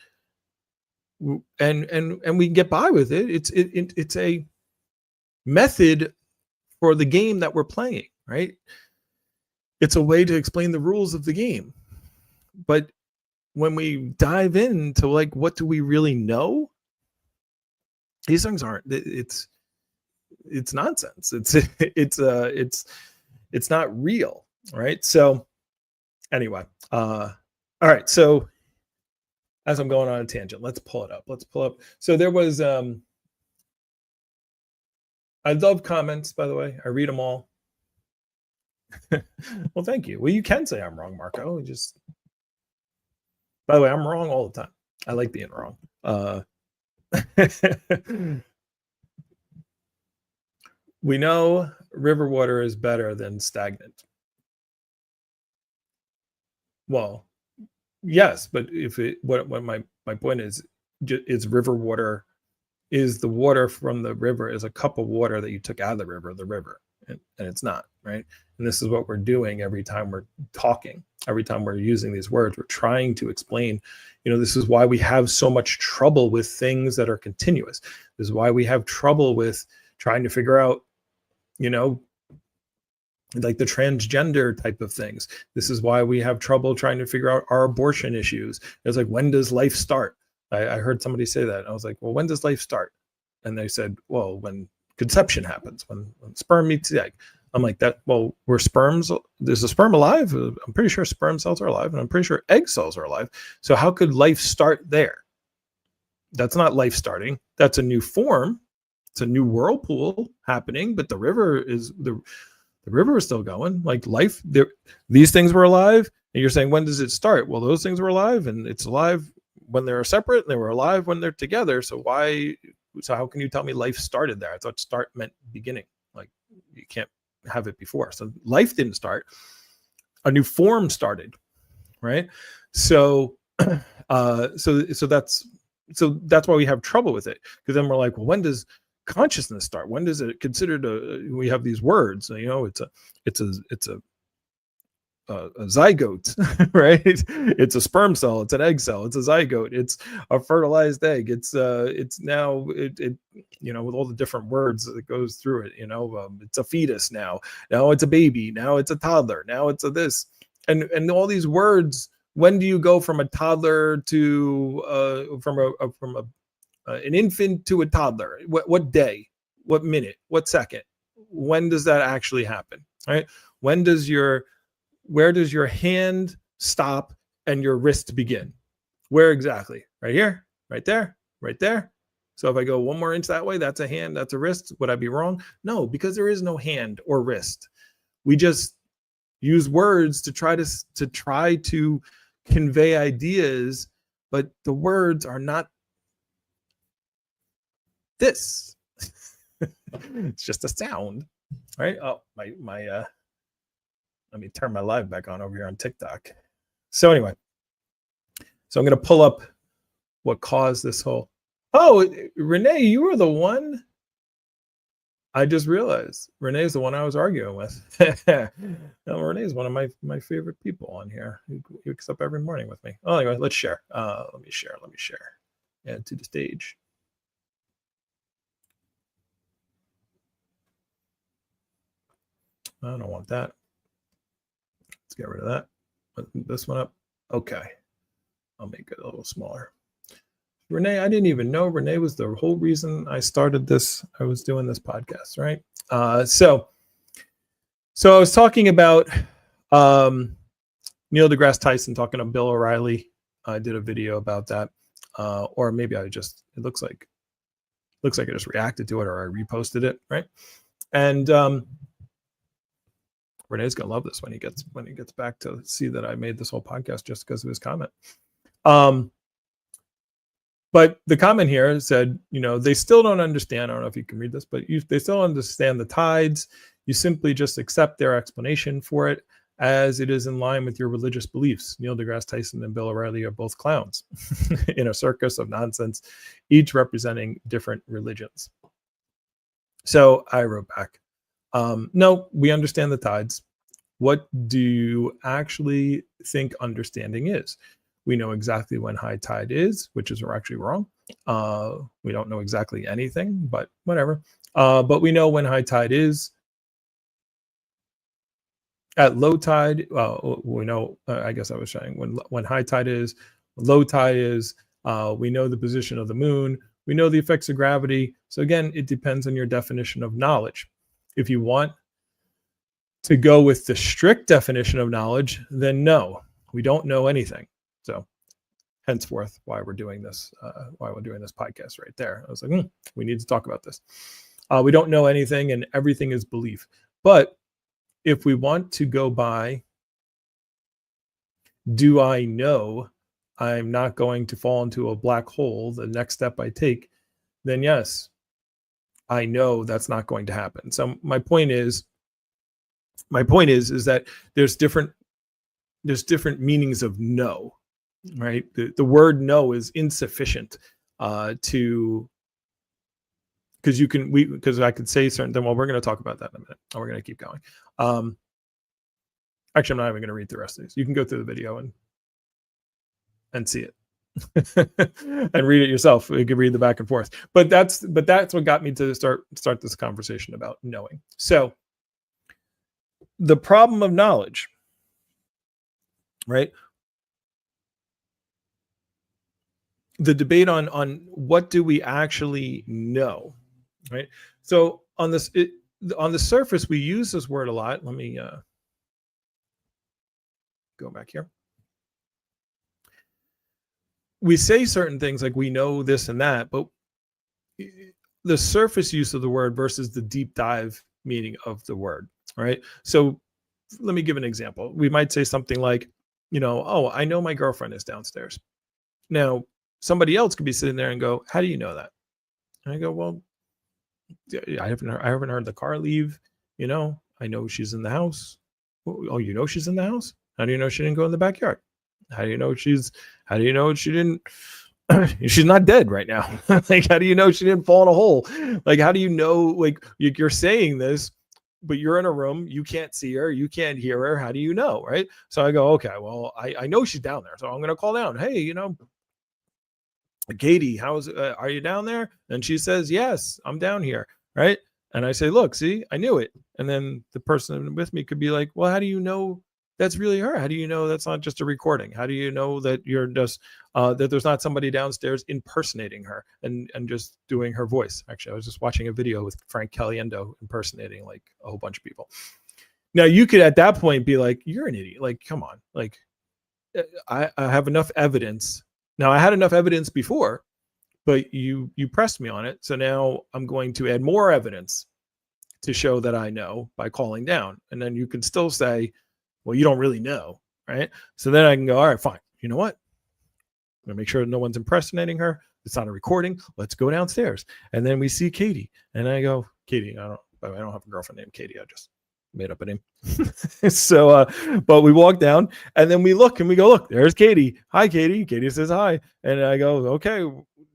and we can get by with it. It's a method for the game that we're playing, right? It's a way to explain the rules of the game. But when we dive into what do we really know, these things aren't. It's nonsense. It's not real, right? So anyway, all right. So as I'm going on a tangent, let's pull it up. So there was I love comments, by the way. I read them all. Well, thank you. Well, you can say I'm wrong, Marco. By the way, I'm wrong all the time. I like being wrong. We know river water is better than stagnant. Well, yes, but what my point is river water is the water from the river is a cup of water that you took out of the river, and it's not, right? And this is what we're doing every time we're talking, every time we're using these words. We're trying to explain, this is why we have so much trouble with things that are continuous. This is why we have trouble with trying to figure out, like the transgender type of things. This is why we have trouble trying to figure out our abortion issues. It's like, when does life start? I heard somebody say that. I was like, well, when does life start? And they said, well, when conception happens, when sperm meets the egg. I'm like, were sperms, is the sperm alive? I'm pretty sure sperm cells are alive, and I'm pretty sure egg cells are alive. So how could life start there? That's not life starting. That's a new form. It's a new whirlpool happening, but the river is still going. Like life, these things were alive, and you're saying, when does it start? Well, those things were alive, and it's alive when they're separate, and they were alive when they're together. So how can you tell me life started there? I thought start meant beginning. Like, you can't have it before. So life didn't start. A new form started, right? So So that's why we have trouble with it, because then we're like, well, when does consciousness start? When does it considered we have these words, it's a zygote, right? It's a sperm cell, it's an egg cell, it's a zygote, it's a fertilized egg, it's now with all the different words that goes through it, it's a fetus now it's a baby, now it's a toddler, now it's a this, and all these words. When do you go from a toddler to from an infant to a toddler? What day, what minute, what second? When does that actually happen? Right? Where does your hand stop and your wrist begin? Where exactly? Right here, right there, right there. So if I go 1 more inch that way, that's a hand, that's a wrist. Would I be wrong? No, because there is no hand or wrist. We just use words to try to convey ideas, but the words are not this. It's just a sound, right? Oh, my let me turn my live back on over here on TikTok. So anyway, so I'm going to pull up what caused this whole. Oh, Renee, you were the one. I just realized Renee's the one I was arguing with. No, Renee's one of my favorite people on here. He wakes up every morning with me. Oh, anyway, let's share. Let me share. Add to the stage. I don't want that. Let's get rid of that. Put this one up. Okay. I'll make it a little smaller. Renee, I didn't even know Renee was the whole reason I started this. I was doing this podcast, right? So I was talking about Neil deGrasse Tyson talking to Bill O'Reilly. I did a video about that, or maybe it looks like I just reacted to it, or I reposted it, right? And Renee's gonna love this when he gets back to see that I made this whole podcast just because of his comment. But the comment here said, they still don't understand. I don't know if you can read this, but they still understand the tides. You simply just accept their explanation for it as it is in line with your religious beliefs. Neil deGrasse Tyson and Bill O'Reilly are both clowns in a circus of nonsense, each representing different religions. So I wrote back, no, we understand the tides. What do you actually think understanding is? We know exactly when high tide is, which is actually wrong. We don't know exactly anything, but whatever. But we know when high tide is. At low tide, we know, I guess I was saying, when high tide is, low tide is, we know the position of the moon, we know the effects of gravity. So again, it depends on your definition of knowledge. If you want to go with the strict definition of knowledge, then no, we don't know anything. So henceforth, why we're doing this podcast right there. I was like, we need to talk about this. We don't know anything, and everything is belief. But if we want to go by, do I know I'm not going to fall into a black hole the next step I take, then yes, I know that's not going to happen. So my point is that there's different meanings of no, right? The word no is insufficient to, because I could say certain things. Well, we're going to talk about that in a minute. And we're going to keep going. Actually, I'm not even going to read the rest of these. You can go through the video and see it and read it yourself. You can read the back and forth. But that's what got me to start this conversation about knowing. So the problem of knowledge, right? The debate on what do we actually know, right? So on the surface, we use this word a lot. Let me go back here. We say certain things like we know this and that, but the surface use of the word versus the deep dive meaning of the word, right? So let me give an example. We might say something like, oh, I know my girlfriend is downstairs. Now, somebody else could be sitting there and go, how do you know that? And I go, well, I haven't heard the car leave. I know she's in the house. Oh, you know she's in the house? How do you know she didn't go in the backyard? How do you know she didn't, she's not dead right now? Like, how do you know she didn't fall in a hole? Like, how do you know, like, you're saying this, but you're in a room, you can't see her, you can't hear her. How do you know? Right. So I go, okay, well, I know she's down there. So I'm going to call down. Hey, Katie, are you down there? And she says, yes, I'm down here. Right. And I say, look, see, I knew it. And then the person with me could be like, well, how do you know that's really her? How do you know that's not just a recording? How do you know that you're just, that there's not somebody downstairs impersonating her and just doing her voice? Actually, I was just watching a video with Frank Caliendo impersonating like a whole bunch of people. Now you could at that point be like, you're an idiot. Like, come on. Like, I have enough evidence. Now I had enough evidence before, but you pressed me on it. So now I'm going to add more evidence to show that I know by calling down. And then you can still say, well, you don't really know, right? So then I can go, all right, fine. You know what? I'm gonna make sure no one's impersonating her. It's not a recording. Let's go downstairs. And then we see Katie. And I go, Katie, I don't have a girlfriend named Katie. I just made up a name. So, but we walk down and then we look and we go, look, there's Katie. Hi, Katie. Katie says hi. And I go, okay,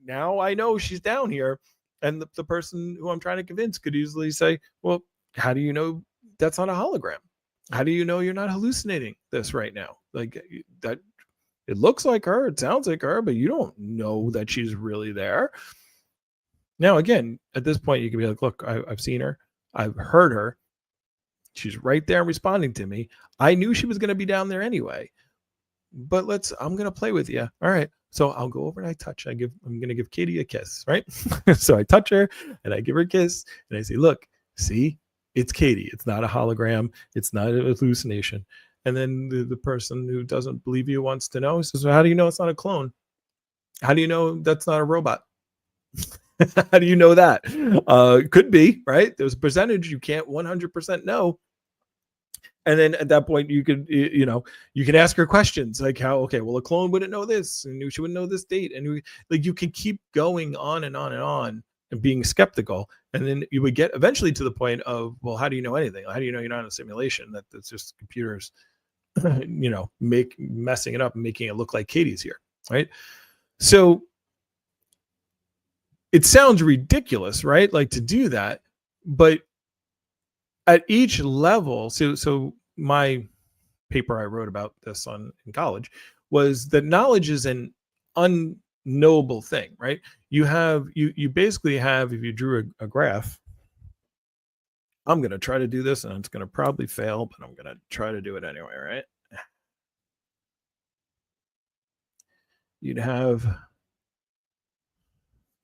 now I know she's down here. And the person who I'm trying to convince could easily say, well, how do you know that's not a hologram? How do you know you're not hallucinating this right now? Like, that it looks like her, it sounds like her, but you don't know that she's really there. Now, again, at this point, you can be like, look, I've seen her. I've heard her. She's right there responding to me. I knew she was going to be down there anyway. But I'm going to play with you. All right. So I'll go over and I touch. I'm going to give Katie a kiss, right? So I touch her and I give her a kiss and I say, look, see, it's Katie. It's not a hologram. It's not a hallucination. And then the person who doesn't believe you wants to know, says, well, how do you know it's not a clone? How do you know that's not a robot? How do you know that? Could be, right? There's a percentage you can't 100% know. And then at that point, you could, you can ask her questions like, okay, well, a clone wouldn't know this, and she wouldn't know this date, and like you can keep going on and on and on and being skeptical, and then you would get eventually to the point of, well, how do you know anything? How do you know you're not in a simulation? That's just computers, messing it up and making it look like Katie's here, right? So it sounds ridiculous, right? Like to do that, but at each level, so my paper I wrote about this in college was that knowledge is an unknowable thing, right? You basically have, if you drew a graph, I'm going to try to do this and it's going to probably fail, but I'm going to try to do it anyway, right? You'd have,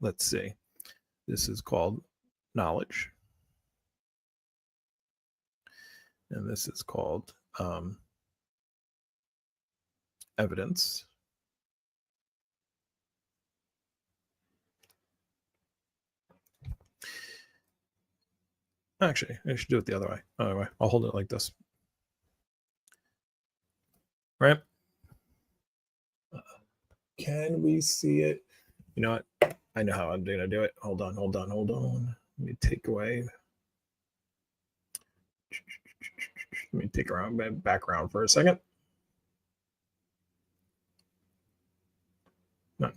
let's see, this is called knowledge. And this is called evidence. Actually, I should do it the other way. Anyway, I'll hold it like this. Right? Can we see it? You know what? I know how I'm going to do it. Hold on. Let me take away. Let me take around my background for a second. No.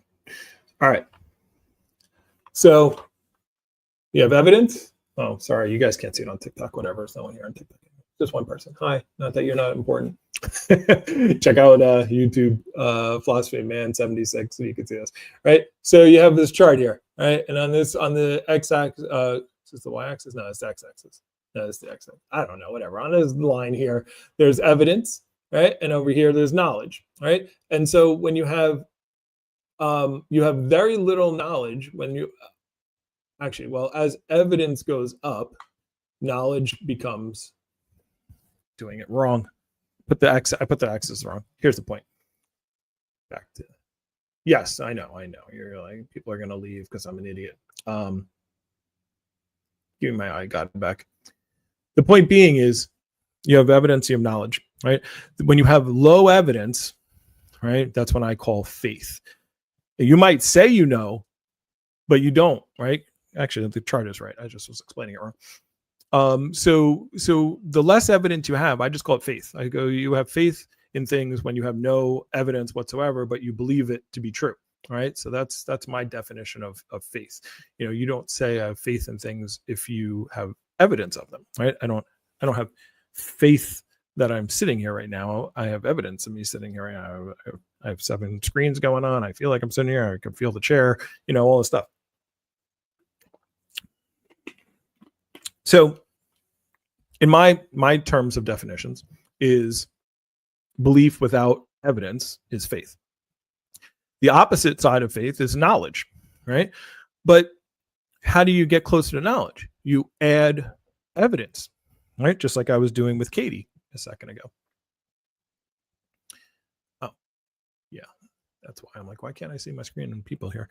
All right. So you have evidence. Oh, sorry. You guys can't see it on TikTok. Whatever. It's no one here on TikTok. Just one person. Hi. Not that you're not important. Check out YouTube, Philosophy Man 76, so you can see this. Right. So you have this chart here. Right. And on the x-axis, is this the y-axis? No, it's the x-axis. No, it's the x-axis. I don't know. Whatever. On this line here, there's evidence. Right. And over here, there's knowledge. Right. And so when you have very little knowledge when you actually, well, as evidence goes up, knowledge becomes doing it wrong. I put the axis wrong. Here's the point. Back to, yes, I know. You're like, people are going to leave because I'm an idiot. Give me my eye got back. The point being is you have evidence, you have knowledge, right? When you have low evidence, right, that's when I call faith. You might say you know, but you don't, right? Actually, the chart is right. I just was explaining it wrong. So the less evidence you have, I just call it faith. I go, you have faith in things when you have no evidence whatsoever, but you believe it to be true. Right. So that's my definition of faith. You don't say I have faith in things if you have evidence of them. Right. I don't have faith that I'm sitting here right now. I have evidence of me sitting here right now. I have 7 screens going on. I feel like I'm sitting here. I can feel the chair, all this stuff. So in my terms of definitions is belief without evidence is faith. The opposite side of faith is knowledge, right? But how do you get closer to knowledge? You add evidence, right? Just like I was doing with Katie a second ago. Oh, yeah. That's why I'm like, why can't I see my screen and people here?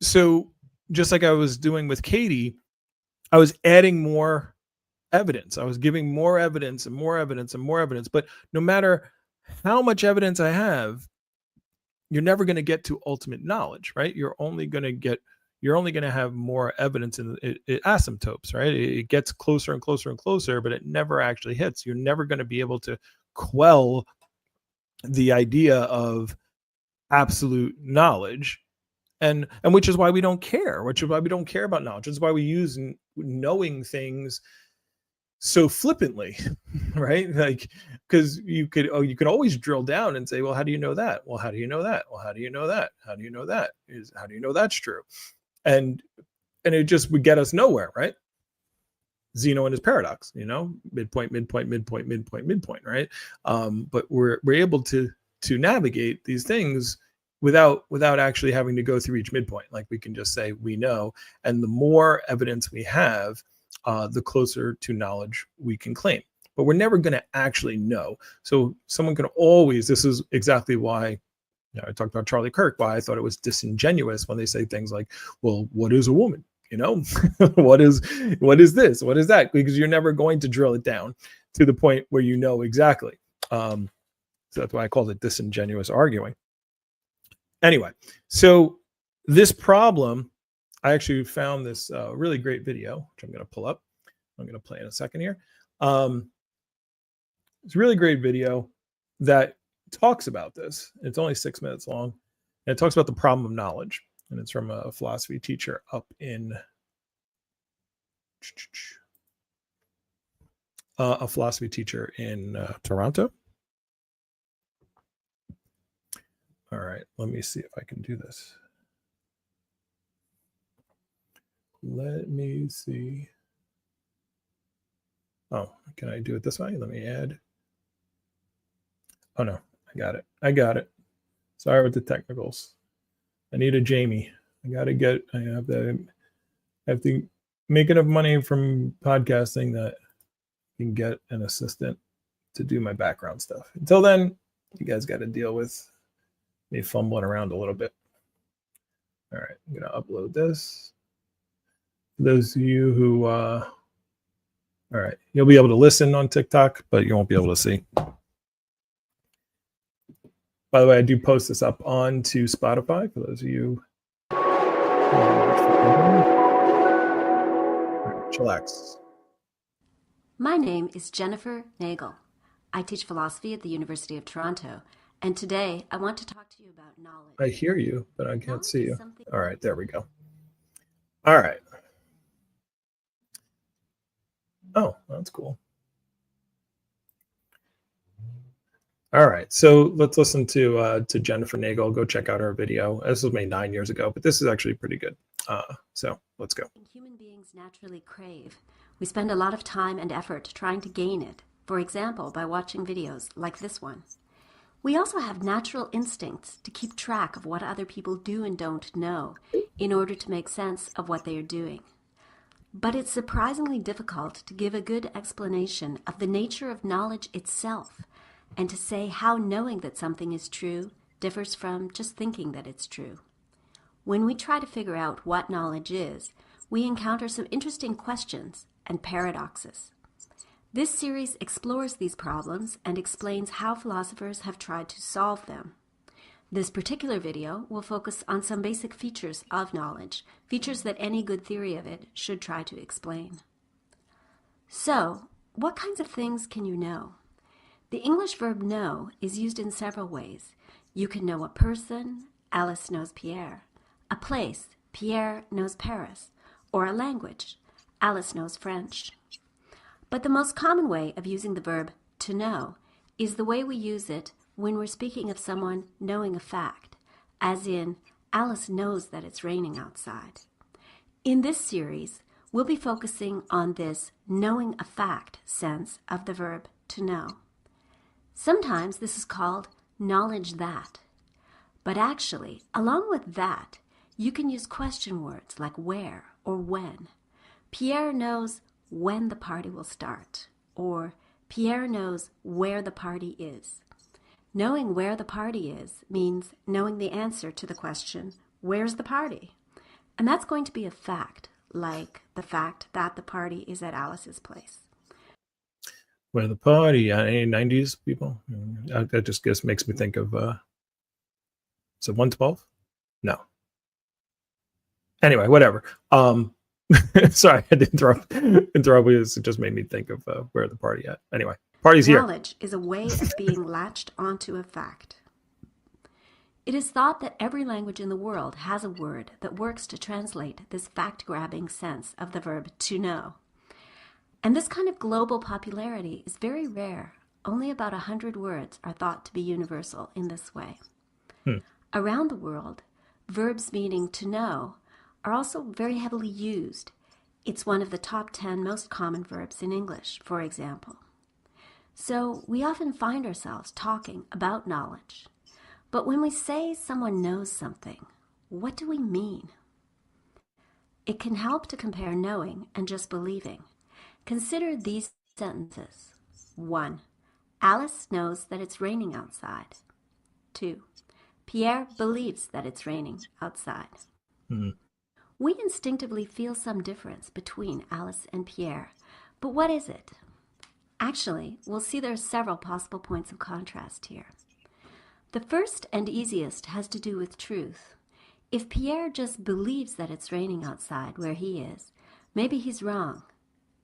So just like I was doing with Katie, I was adding more evidence. I was giving more evidence and more evidence and more evidence. But no matter how much evidence I have, you're never going to get to ultimate knowledge, right? You're only going to have more evidence in it asymptotes, right? It gets closer and closer and closer, but it never actually hits. You're never going to be able to quell the idea of absolute knowledge. And which is why we don't care, which is why we don't care about knowledge. It's why we use knowing things so flippantly, right? Like, because you could always drill down and say, well, how do you know that? Well, how do you know that? Well, how do you know that? How do you know that? How do you know that's true? And it just would get us nowhere, right? Zeno and his paradox, midpoint, right? But we're able to navigate these things without actually having to go through each midpoint. Like, we can just say we know, and the more evidence we have, the closer to knowledge we can claim. But we're never going to actually know. So someone can always, this is exactly why, I talked about Charlie Kirk, why I thought it was disingenuous when they say things like, well, what is a woman? What is this? What is that? Because you're never going to drill it down to the point where you know exactly. So that's why I called it disingenuous arguing. Anyway, so this problem, I actually found this really great video, which I'm going to pull up. I'm going to play in a second here. It's a really great video that talks about this. It's only 6 minutes long. And it talks about the problem of knowledge. And it's from a philosophy teacher up in Toronto. All right, let me see if I can do this. Let me see. Oh, can I do it this way? Let me add. Oh no, I got it. Sorry with the technicals. I need a Jamie. I have to make enough money from podcasting that I can get an assistant to do my background stuff. Until then, you guys got to deal with me fumbling around a little bit. All right, I'm going to upload this. For those of you who, all right, you'll be able to listen on TikTok, but you won't be able to see. By the way, I do post this up onto Spotify for those of you. Chillax. My name is Jennifer Nagel. I teach philosophy at the University of Toronto, and today I want to talk to you about knowledge. I hear you, but I can't see you. All right, there we go. All right. Oh, that's cool. All right, so let's listen to Jennifer Nagel. Go check out her video. This was made 9 years ago, but this is actually pretty good. So let's go. Human beings naturally crave. We spend a lot of time and effort trying to gain it, for example, by watching videos like this one. We also have natural instincts to keep track of what other people do and don't know in order to make sense of what they are doing. But it's surprisingly difficult to give a good explanation of the nature of knowledge itself, and to say how knowing that something is true differs from just thinking that it's true. When we try to figure out what knowledge is, we encounter some interesting questions and paradoxes. This series explores these problems and explains how philosophers have tried to solve them. This particular video will focus on some basic features of knowledge, features that any good theory of it should try to explain. So, what kinds of things can you know? The English verb know is used in several ways. You can know a person, Alice knows Pierre, a place, Pierre knows Paris, or a language, Alice knows French. But the most common way of using the verb to know is the way we use it when we're speaking of someone knowing a fact, as in, Alice knows that it's raining outside. In this series, we'll be focusing on this knowing a fact sense of the verb to know. Sometimes this is called knowledge that. But actually, along with that, you can use question words like where or when. Pierre knows when the party will start, or Pierre knows where the party is. Knowing where the party is means knowing the answer to the question, where's the party? And that's going to be a fact, like the fact that the party is at Alice's place. Where the party, any 90s people? That just makes me think of, is it 112? No. Anyway, whatever. Sorry, I had to interrupt because it just made me think of where the party at. Anyway, party's here. Knowledge is a way of being latched onto a fact. It is thought that every language in the world has a word that works to translate this fact-grabbing sense of the verb to know. And this kind of global popularity is very rare. Only about 100 words are thought to be universal in this way. Around the world, verbs meaning to know are also very heavily used. It's one of the top 10 most common verbs in English, for example. So we often find ourselves talking about knowledge. But when we say someone knows something, what do we mean? It can help to compare knowing and just believing. Consider these sentences. 1. Alice knows that it's raining outside. 2. Pierre believes that it's raining outside. We instinctively feel some difference between Alice and Pierre, but what is it? Actually, we'll see there are several possible points of contrast here. The first and easiest has to do with truth. If Pierre just believes that it's raining outside where he is, maybe he's wrong.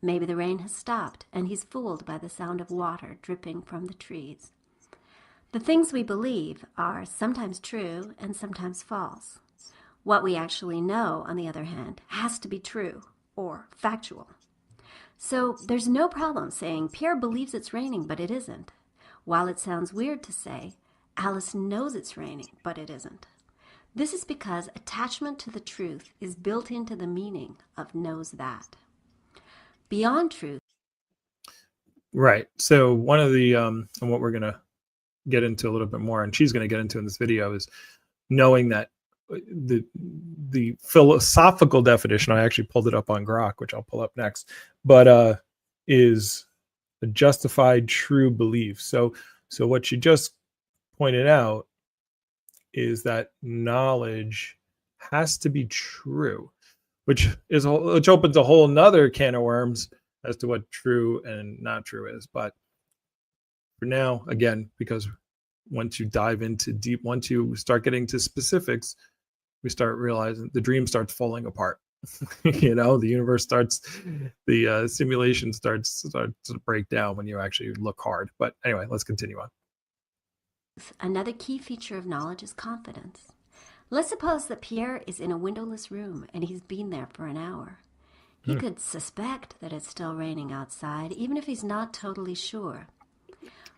Maybe the rain has stopped and he's fooled by the sound of water dripping from the trees. The things we believe are sometimes true and sometimes false. What we actually know, on the other hand, has to be true or factual. So there's no problem saying Pierre believes it's raining, but it isn't, while it sounds weird to say Alice knows it's raining, but it isn't. This is because attachment to the truth is built into the meaning of knows that. Beyond truth. Right. So one of the, and what we're going to get into a little bit more, and she's going to get into in this video, is knowing that the philosophical definition, I actually pulled it up on Grok, which I'll pull up next, but is a justified true belief. So what she just pointed out is that knowledge has to be true, which opens a whole nother can of worms as to what true and not true is. But for now, again, because once you dive into deep, once you start getting to specifics, we start realizing the dream starts falling apart. The universe starts, the simulation starts to break down when you actually look hard. But anyway, let's continue on. Another key feature of knowledge is confidence. Let's suppose that Pierre is in a windowless room and he's been there for an hour. He could suspect that it's still raining outside, even if he's not totally sure.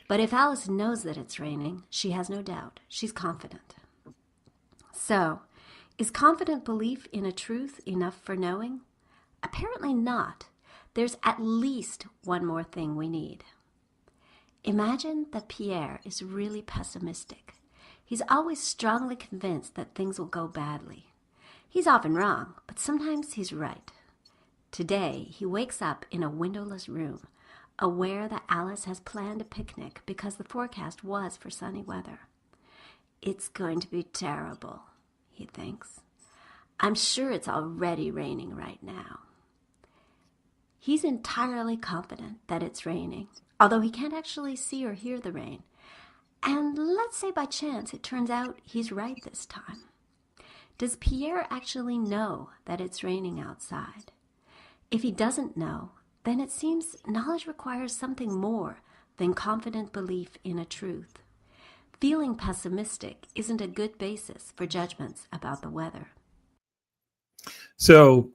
But if Alice knows that it's raining, she has no doubt. She's confident. So, is confident belief in a truth enough for knowing? Apparently not. There's at least one more thing we need. Imagine that Pierre is really pessimistic. He's always strongly convinced that things will go badly. He's often wrong, but sometimes he's right. Today, he wakes up in a windowless room, aware that Alice has planned a picnic because the forecast was for sunny weather. It's going to be terrible, he thinks. I'm sure it's already raining right now. He's entirely confident that it's raining, although he can't actually see or hear the rain. And let's say by chance it turns out he's right this time. Does Pierre actually know that it's raining outside? If he doesn't know, then it seems knowledge requires something more than confident belief in a truth. Feeling pessimistic isn't a good basis for judgments about the weather. So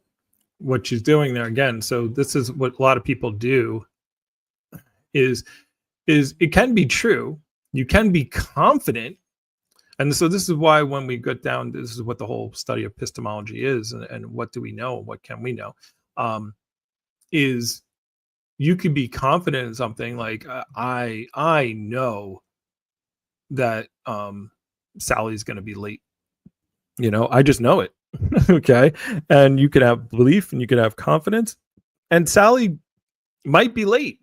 what she's doing there again, so this is what a lot of people do is it can be true. You can be confident. And so this is why when we get down, this is what the whole study of epistemology is, and what do we know? What can we know? Is you could be confident in something like I know that Sally's going to be late. I just know it. Okay. And you could have belief and you could have confidence, and Sally might be late.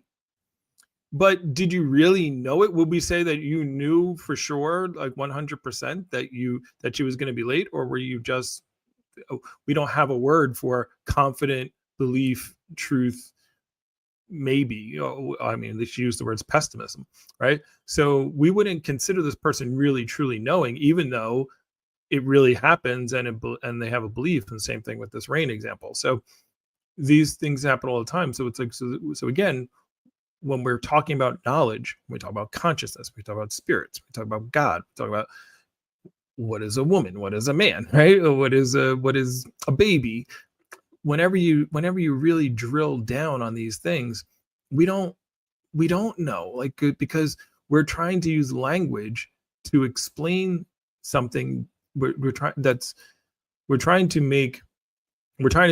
But did you really know it? Would we say that you knew for sure, like 100%, that she was going to be late, or were you just? We don't have a word for confident belief, truth, maybe. I mean, she used the words pessimism, right? So we wouldn't consider this person really truly knowing, even though it really happens, and they have a belief. And the same thing with this rain example. So these things happen all the time. So it's like so again. When we're talking about knowledge, we talk about consciousness, we talk about spirits, we talk about God, we talk about what is a woman, what is a man, right? What is a baby. Whenever you really drill down on these things, we don't know, like, because we're trying to use language to explain something. We're trying to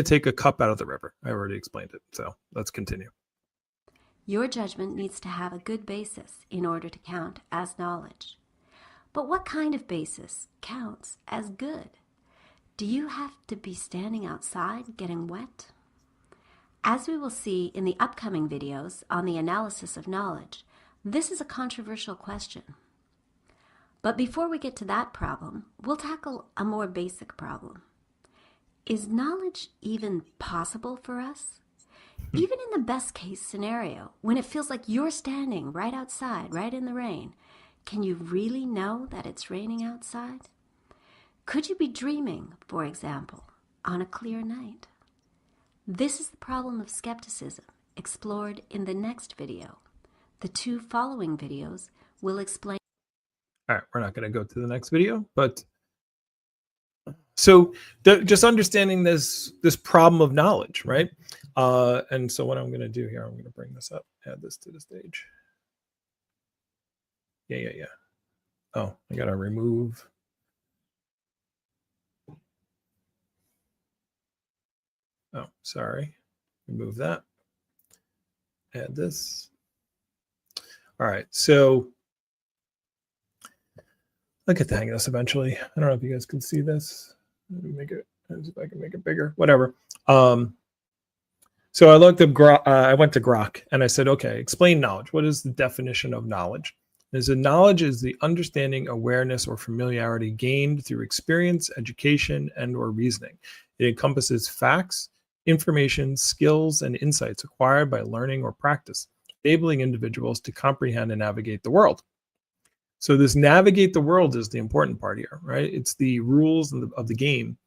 take a cup out of the river. I already explained it, so let's continue. Your judgment needs to have a good basis in order to count as knowledge. But what kind of basis counts as good? Do you have to be standing outside getting wet? As we will see in the upcoming videos on the analysis of knowledge, this is a controversial question. But before we get to that problem, we'll tackle a more basic problem. Is knowledge even possible for us? Even in the best case scenario, when it feels like you're standing right outside, right in the rain, can you really know that it's raining outside? Could you be dreaming, for example, on a clear night? This is the problem of skepticism, explored in the next video. The 2 following videos will explain. All right, we're not going to go to the next video, but so just understanding this problem of knowledge, right? And so what I'm going to do here, I'm going to bring this up, add this to the stage. Yeah. Oh, I got to remove. Oh, sorry. Remove that. Add this. All right, so I'll get the hang of this eventually. I don't know if you guys can see this. Make it, see if I can make it bigger. Whatever. So I looked up. I went to Grok and I said, "Okay, explain knowledge. What is the definition of knowledge?" Knowledge is the understanding, awareness, or familiarity gained through experience, education, and/or reasoning. It encompasses facts, information, skills, and insights acquired by learning or practice, enabling individuals to comprehend and navigate the world. So this navigate the world is the important part here, right? It's the rules of the game,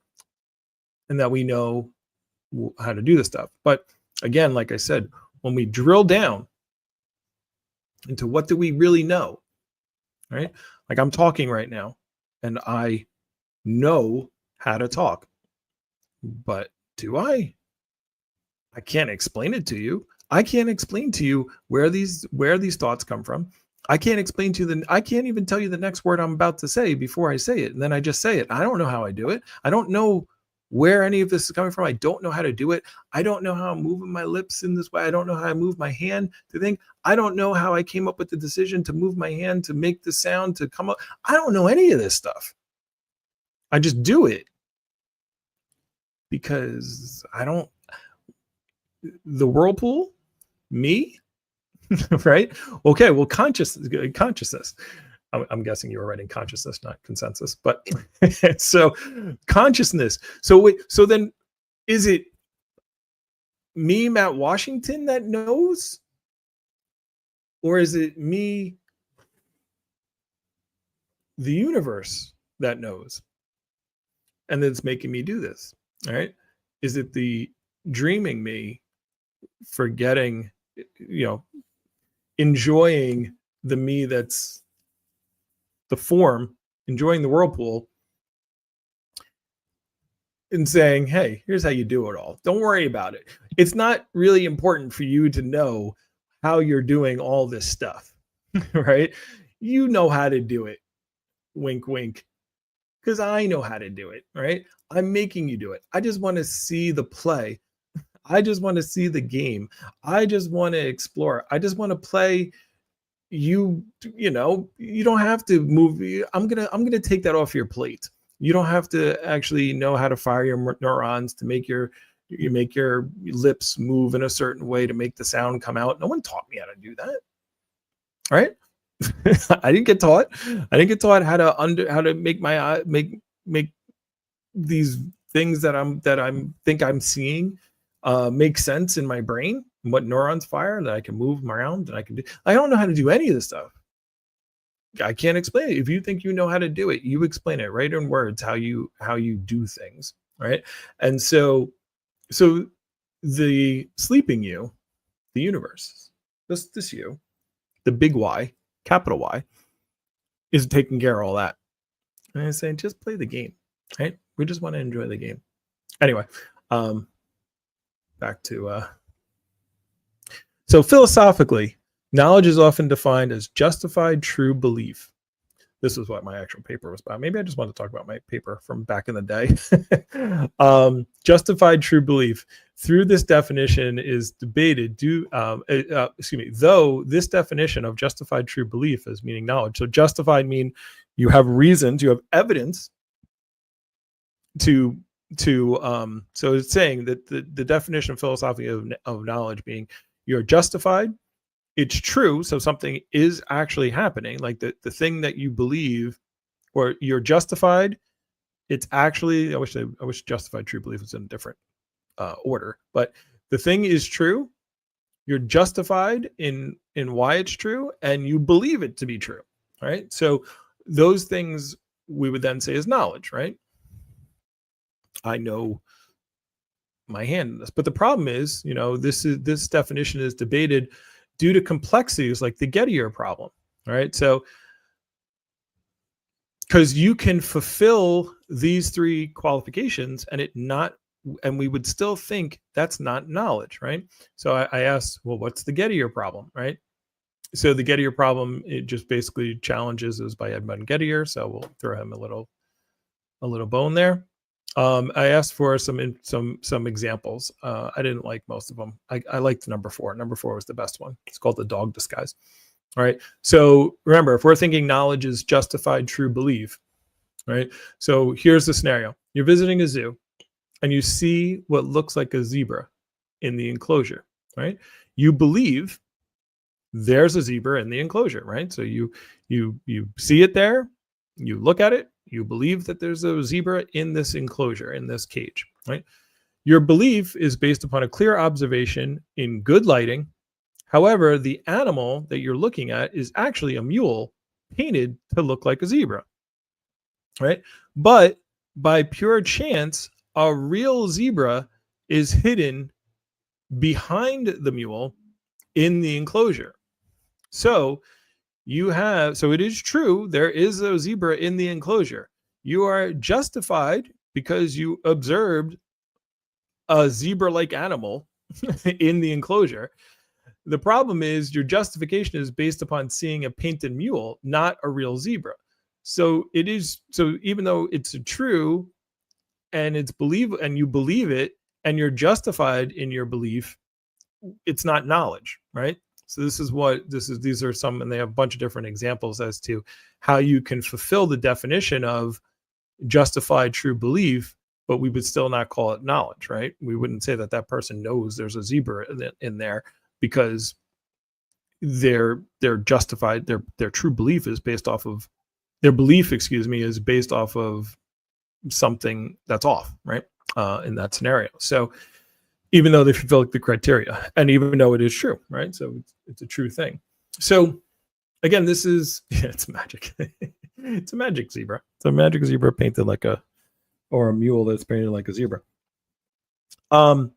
and that we know how to do this stuff. But again, like I said, when we drill down into what do we really know, right? Like I'm talking right now, and I know how to talk, but do I? I can't explain it to you. I can't explain to you where these thoughts come from. I can't explain to you I can't even tell you the next word I'm about to say before I say it. And then I just say it. I don't know how I do it. I don't know where any of this is coming from. I don't know how to do it. I don't know how I'm moving my lips in this way. I don't know how I move my hand to think. I don't know how I came up with the decision to move my hand to make the sound to come up. I don't know any of this stuff. I just do it because the whirlpool, me, right? Okay, well, consciousness. I'm guessing you were writing consciousness, not consensus, but so consciousness. So then is it me, Matt Washington, that knows? Or is it me, the universe, that knows? And that's making me do this, all right? Is it the dreaming me forgetting, enjoying the me that's the form, enjoying the whirlpool, and saying, hey, here's how you do it all. Don't worry about it. It's not really important for you to know how you're doing all this stuff, right? You know how to do it. Wink, wink. Because I know how to do it, right? I'm making you do it. I just want to see the play. I just want to see the game. I just want to explore. I just want to play. You know, you don't have to move. I'm gonna take that off your plate. You don't have to actually know how to fire your neurons to make your lips move in a certain way to make the sound come out. No one taught me how to do that, right? I didn't get taught. I didn't get taught how to make my make these things that I'm think I'm seeing make sense in my brain, and what neurons fire, that I can move them around, and I can do. I don't know how to do any of this stuff. I can't explain it. If you think you know how to do it, you explain it, right, in words, how you do things, right? And so the sleeping you, the universe, this you, the big Y, capital Y, is taking care of all that. And I'm saying, just play the game, right? We just want to enjoy the game. Anyway, back to so philosophically, knowledge is often defined as justified true belief. This is what my actual paper was about. Maybe I just want to talk about my paper from back in the day. Justified true belief. Through this definition is debated. Though this definition of justified true belief as meaning knowledge. So justified mean you have reasons, you have evidence to so it's saying that the definition of philosophy of knowledge being you're justified, it's true, so something is actually happening, like the thing that you believe, or you're justified, it's actually, I wish justified true belief was in a different order, but the thing is true, you're justified in why it's true, and you believe it to be true, right? So those things we would then say is knowledge, right? I know my hand in this, but the problem is, this definition is debated due to complexities like the Gettier problem. All right. So, because you can fulfill these three qualifications and we would still think that's not knowledge, right? So I asked, well, what's the Gettier problem, right? So the Gettier problem, it just basically challenges is by Edmund Gettier. So we'll throw him a little bone there. I asked for some examples. I didn't like most of them. I liked number 4. Number 4 was the best one. It's called the dog disguise. All right. So remember, if we're thinking knowledge is justified true belief, right? So here's the scenario. You're visiting a zoo and you see what looks like a zebra in the enclosure, right? You believe there's a zebra in the enclosure, right? So you see it there, you look at it, you believe that there's a zebra in this enclosure, in this cage, right? Your belief is based upon a clear observation in good lighting. However, the animal that you're looking at is actually a mule painted to look like a zebra, right? But by pure chance, a real zebra is hidden behind the mule in the enclosure. So it is true, there is a zebra in the enclosure. You are justified because you observed a zebra-like animal in the enclosure. The problem is your justification is based upon seeing a painted mule, not a real zebra. So even though it's true and you believe it and you're justified in your belief, it's not knowledge, right? So these are some, and they have a bunch of different examples as to how you can fulfill the definition of justified true belief, but we would still not call it knowledge, right? We wouldn't say that person knows there's a zebra in there because they're justified. Their true belief is based off of is based off of something that's off, right? In that scenario. So even though they fulfill the criteria, and even though it is true, right? So it's a true thing. So again, it's magic. It's a magic zebra. It's a magic zebra painted or a mule that's painted like a zebra. So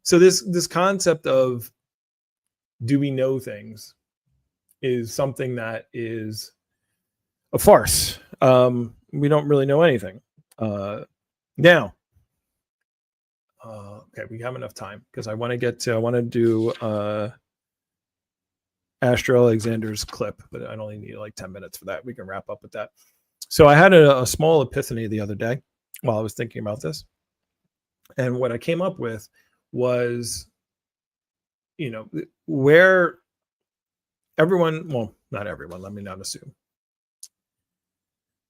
this concept of, do we know things? is something that is a farce. We don't really know anything. Now, okay, we have enough time because I want to do Astro Alexander's clip, but I only need like 10 minutes for that. We can wrap up with that. So I had a small epiphany the other day while I was thinking about this. And what I came up with was, where everyone, well, not everyone, let me not assume.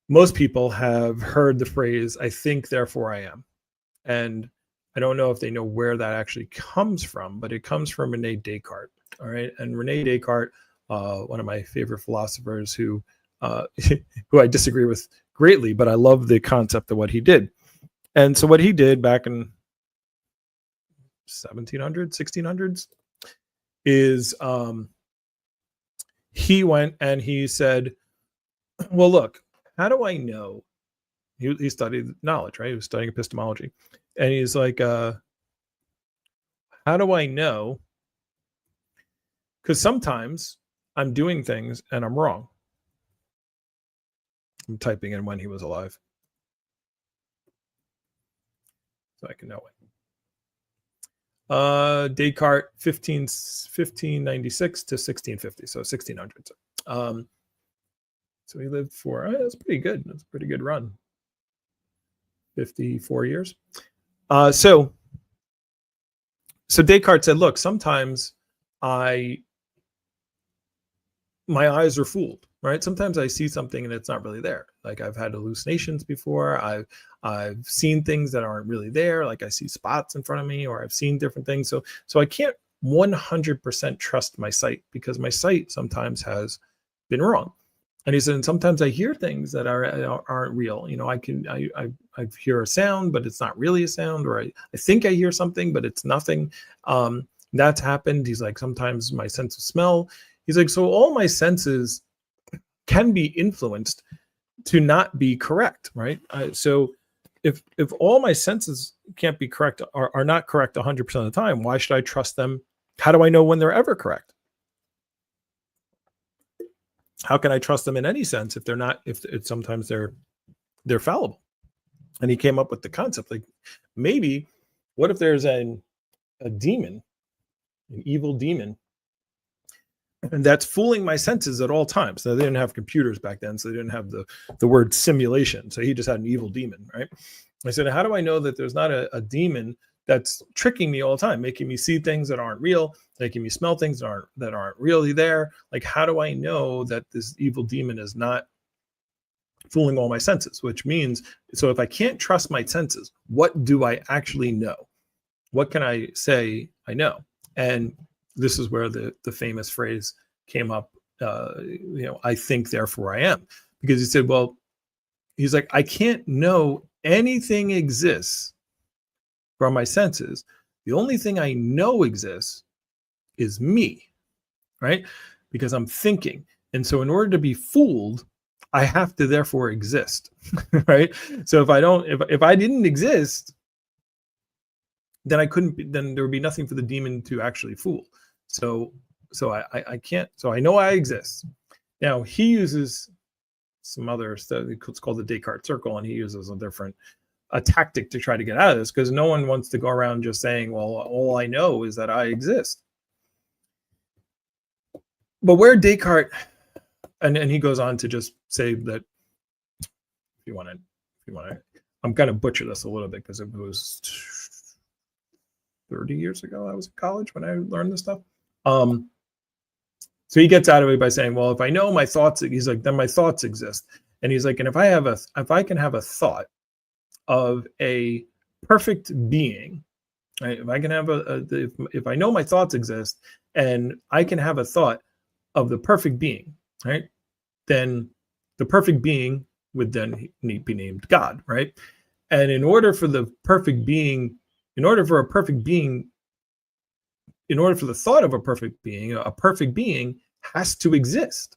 Most people have heard the phrase, I think, therefore I am. And I don't know if they know where that actually comes from, but it comes from Rene Descartes. All right. And Rene Descartes, one of my favorite philosophers who I disagree with greatly, but I love the concept of what he did. And so what he did back in 1700s, 1600s is he went and he said, well, look, how do I know? He studied knowledge, right? He was studying epistemology. And he's like, how do I know? Because sometimes I'm doing things and I'm wrong. I'm typing in when he was alive, so I can know it. Descartes, 1596 to 1650, so 1600s. So he lived for, that's pretty good. That's a pretty good run. 54 years. So Descartes said, look, sometimes my eyes are fooled, right? Sometimes I see something and it's not really there. Like I've had hallucinations before. I've seen things that aren't really there. Like I see spots in front of me, or I've seen different things. So I can't 100% trust my sight, because my sight sometimes has been wrong. And he said, and sometimes I hear things that aren't real. I hear a sound, but it's not really a sound, or I think I hear something, but it's nothing. That's happened. He's like, sometimes my sense of smell. He's like, so all my senses can be influenced to not be correct, right? So if all my senses can't be correct, are not correct 100% of the time, why should I trust them? How do I know when they're ever correct? How can I trust them in any sense if they're not? If sometimes they're fallible? And he came up with the concept, like, maybe what if there's a demon, an evil demon, and that's fooling my senses at all times. Now, they didn't have computers back then, so they didn't have the word simulation. So he just had an evil demon, right? I said, how do I know that there's not a demon that's tricking me all the time, making me see things that aren't real, making me smell things that aren't really there? Like, how do I know that this evil demon is not fooling all my senses? Which means, so if I can't trust my senses, what do I actually know? What can I say I know? And this is where the famous phrase came up, I think, therefore I am. Because he said, well, he's like, I can't know anything exists from my senses. The only thing I know exists is me, right? Because I'm thinking. And so in order to be fooled, I have to therefore exist, right? So if I didn't exist, then then there would be nothing for the demon to actually fool. So I can't, so I know I exist. Now he uses some other stuff, it's called the Descartes circle, and he uses a tactic to try to get out of this, because no one wants to go around just saying, well, all I know is that I exist. But where Descartes, and he goes on to just say that, if you want to, I'm going to butcher this a little bit because it was 30 years ago I was in college when I learned this stuff. So he gets out of it by saying, well, if I know my thoughts, he's like, then my thoughts exist. And he's like, and if I can have a thought of a perfect being, right? If I can have if I know my thoughts exist and I can have a thought of the perfect being, right? Then the perfect being would then be named God, right? And in order for the thought of a perfect being has to exist,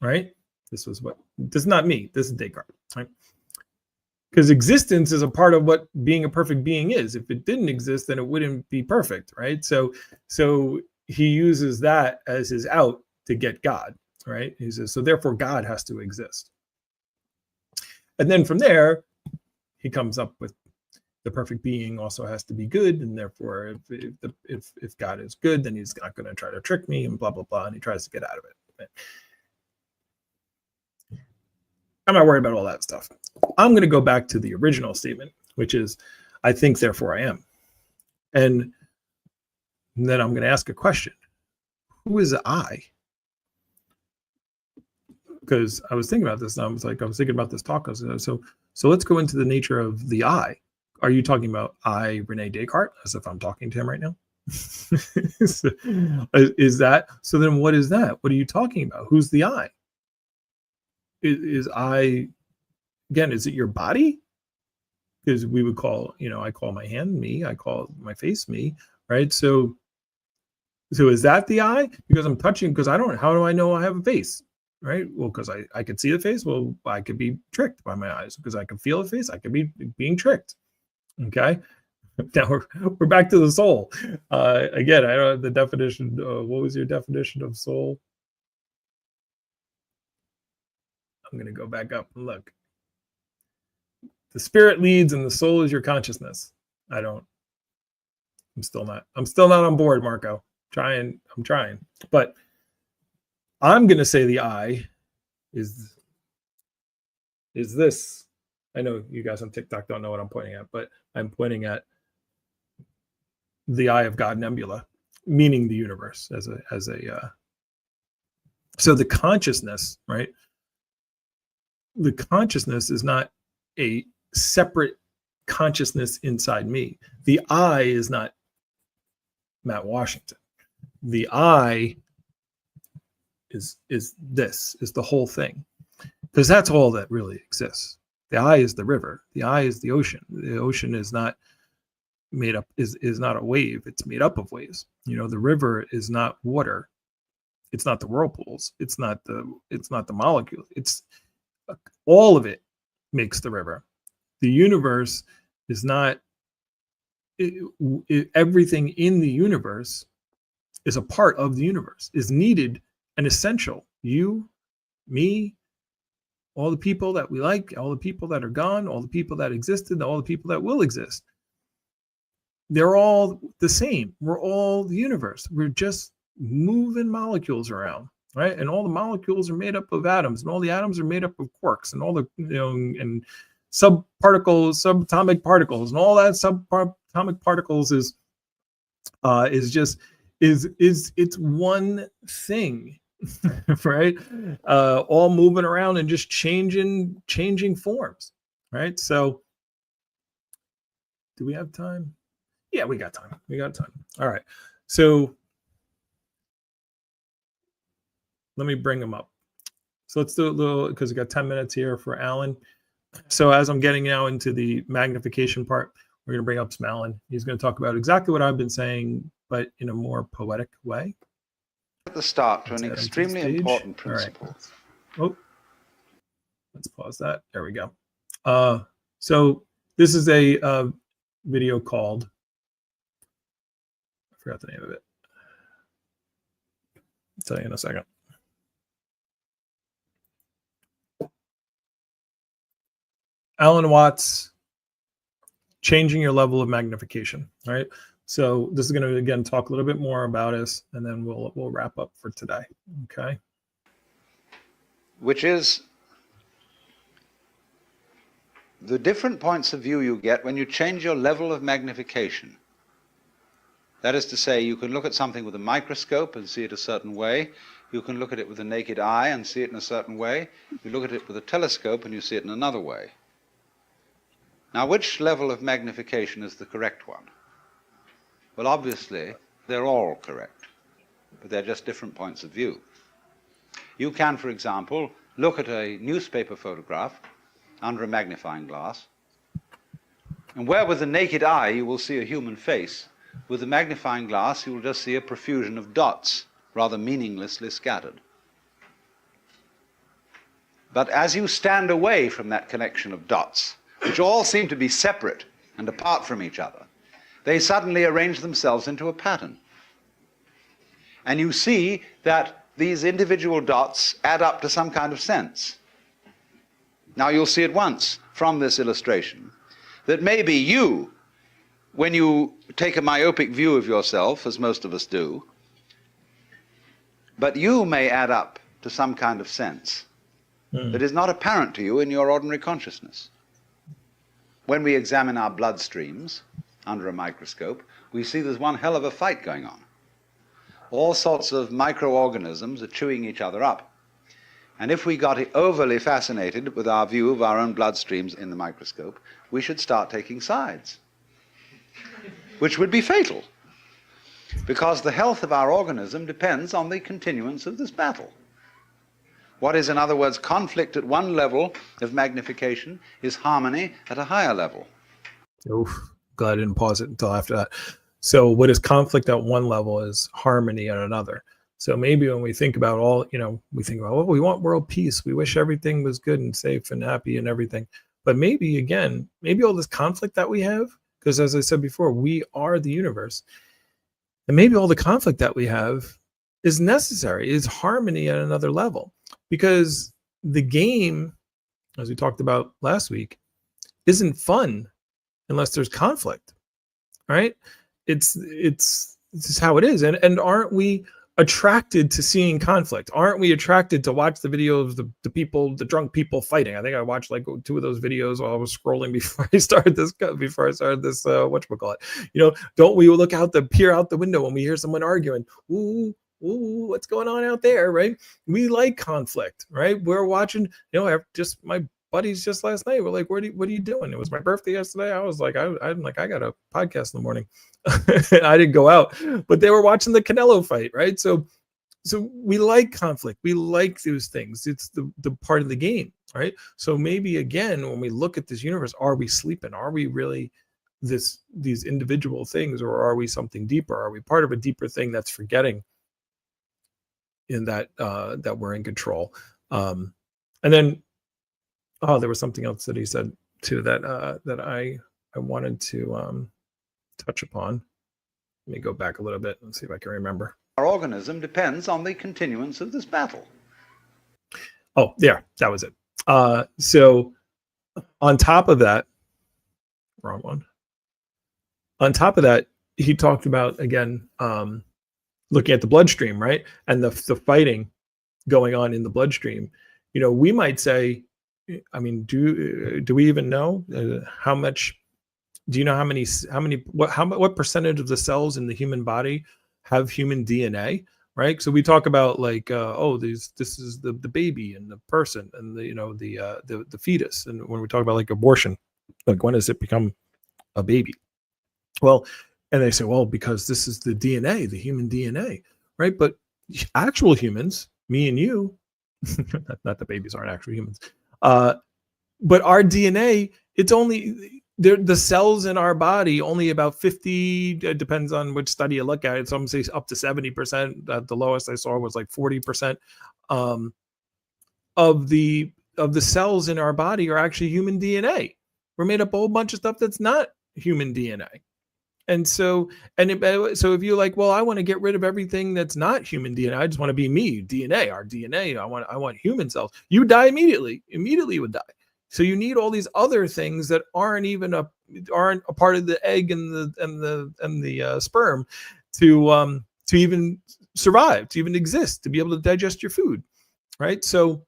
right? This is not me. This is Descartes, right? Because existence is a part of what being a perfect being is. If it didn't exist, then it wouldn't be perfect, right? So he uses that as his out to get God, right? He says, so therefore God has to exist. And then from there, he comes up with the perfect being also has to be good, and therefore if God is good, then he's not going to try to trick me and blah, blah, blah, and he tries to get out of it. I'm not worried about all that stuff. I'm going to go back to the original statement, which is, I think, therefore I am. And then I'm going to ask a question. Who is I? Because I was thinking about this, and I was thinking about this talk. So let's go into the nature of the I. Are you talking about I, Rene Descartes, as if I'm talking to him right now? Is that, so then what is that? What are you talking about? Who's the I? Is I, again, is it your body? Because we would call, I call my hand me, I call my face me, right? So is that the I? Because I'm touching, because how do I know I have a face? Right? Well, because I could see the face. Well, I could be tricked by my eyes. Because I can feel the face, I could be being tricked. Okay. Now we're back to the soul. Again, I don't have the definition. What was your definition of soul? I'm going to go back up and look. The spirit leads and the soul is your consciousness. I'm still not on board, Marco. I'm trying. But I'm going to say the I is this. I know you guys on TikTok don't know what I'm pointing at, but I'm pointing at the eye of God nebula, meaning the universe so the consciousness, right? The consciousness is not a separate consciousness inside me. The I is not Matt Washington. The I is the whole thing, because that's all that really exists. The I is the river. The I is the ocean. The ocean is not made up, is not a wave. It's made up of waves. The river is not water. It's not the whirlpools. It's not the molecules. It's all of it makes the river. The universe is not everything in the universe is a part of the universe, is needed and essential. You, me, all the people that we like, all the people that are gone, all the people that existed, all the people that will exist. They're all the same. We're all the universe. We're just moving molecules around, right? And all the molecules are made up of atoms, and all the atoms are made up of quarks, and all the and subparticles, subatomic particles, and all that subatomic particles is it's one thing. Right? All moving around and just changing forms, right? So do we have time? Yeah, we got time. All right. So let me bring them up. So let's do a little, because we got 10 minutes here for Alan. So as I'm getting now into the magnification part, we're going to bring up some Alan. He's going to talk about exactly what I've been saying, but in a more poetic way. At the start to an extremely important principle. Right. Oh, let's pause that. There we go. So this is a video called, I forgot the name of it. I'll tell you in a second. Alan Watts, changing your level of magnification. All right. So this is going to, again, talk a little bit more about us, and then we'll wrap up for today. Okay. Which is the different points of view you get when you change your level of magnification. That is to say, you can look at something with a microscope and see it a certain way. You can look at it with the naked eye and see it in a certain way. You look at it with a telescope and you see it in another way. Now, which level of magnification is the correct one? Well, obviously, they're all correct, but they're just different points of view. You can, for example, look at a newspaper photograph under a magnifying glass, and where with the naked eye you will see a human face, with the magnifying glass you will just see a profusion of dots, rather meaninglessly scattered. But as you stand away from that connection of dots, which all seem to be separate and apart from each other, they suddenly arrange themselves into a pattern. And you see that these individual dots add up to some kind of sense. Now you'll see at once from this illustration that maybe you, when you take a myopic view of yourself, as most of us do, but you may add up to some kind of sense that is not apparent to you in your ordinary consciousness. When we examine our bloodstreams under a microscope, we see there's one hell of a fight going on. All sorts of microorganisms are chewing each other up. And if we got overly fascinated with our view of our own bloodstreams in the microscope, we should start taking sides, which would be fatal, because the health of our organism depends on the continuance of this battle. What is, in other words, conflict at one level of magnification is harmony at a higher level. Oof, glad I didn't pause it until after that. So what is conflict at one level is harmony at another. So maybe when we think about all, we think about, well, we want world peace. We wish everything was good and safe and happy and everything. But maybe all this conflict that we have, because as I said before, we are the universe. And maybe all the conflict that we have is necessary, is harmony at another level. Because the game, as we talked about last week, isn't fun unless there's conflict, right? It's just how it is. And aren't we attracted to seeing conflict? Aren't we attracted to watch the videos of the drunk people fighting? I think I watched like 2 of those videos while I was scrolling before I started this whatchamacallit. Don't we peer out the window when we hear someone arguing? Ooh, what's going on out there, right? We like conflict, right? We're watching, my buddies just last night were like, what are you doing? It was my birthday yesterday. I was like, I got a podcast in the morning. I didn't go out, but they were watching the Canelo fight, right? So we like conflict. We like those things. It's the part of the game, right? So maybe again, when we look at this universe, are we sleeping? Are we really these individual things, or are we something deeper? Are we part of a deeper thing that's forgetting in that we're in control? And then there was something else that he said too that I wanted to touch upon. Let me go back a little bit and see if I can remember. Our organism depends on the continuance of this battle. Oh, yeah, that was it. So on top of that, wrong one. On top of that, he talked about, again, looking at the bloodstream, right? And the fighting going on in the bloodstream. We might say, do we even know how much? Do you know what percentage of the cells in the human body have human DNA? Right. So we talk about like, this is the baby and the person and the fetus. And when we talk about like abortion, like when does it become a baby? Well, and they say, well, because this is the DNA, the human DNA, right? But actual humans, me and you, not the babies aren't actual humans, but our DNA, it's only the cells in our body, only about 50, it depends on which study you look at. Some say up to 70%. The lowest I saw was like 40% of the cells in our body are actually human DNA. We're made up a whole bunch of stuff that's not human DNA. And so if you're like, well, I want to get rid of everything that's not human DNA. I just want to be me, DNA, our DNA. I want human cells. You die immediately. Immediately you would die. So you need all these other things that aren't a part of the egg and the sperm to even survive, to even exist, to be able to digest your food, right? So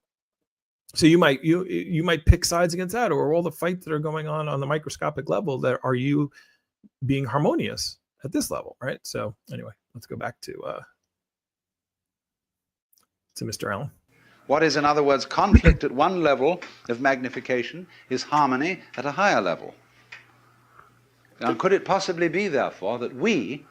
you might pick sides against that, or all the fights that are going on the microscopic level. That are you being harmonious at this level, right? So anyway, let's go back to Mr. Allen. What is, in other words, conflict at one level of magnification is harmony at a higher level. Now, could it possibly be, therefore, that we,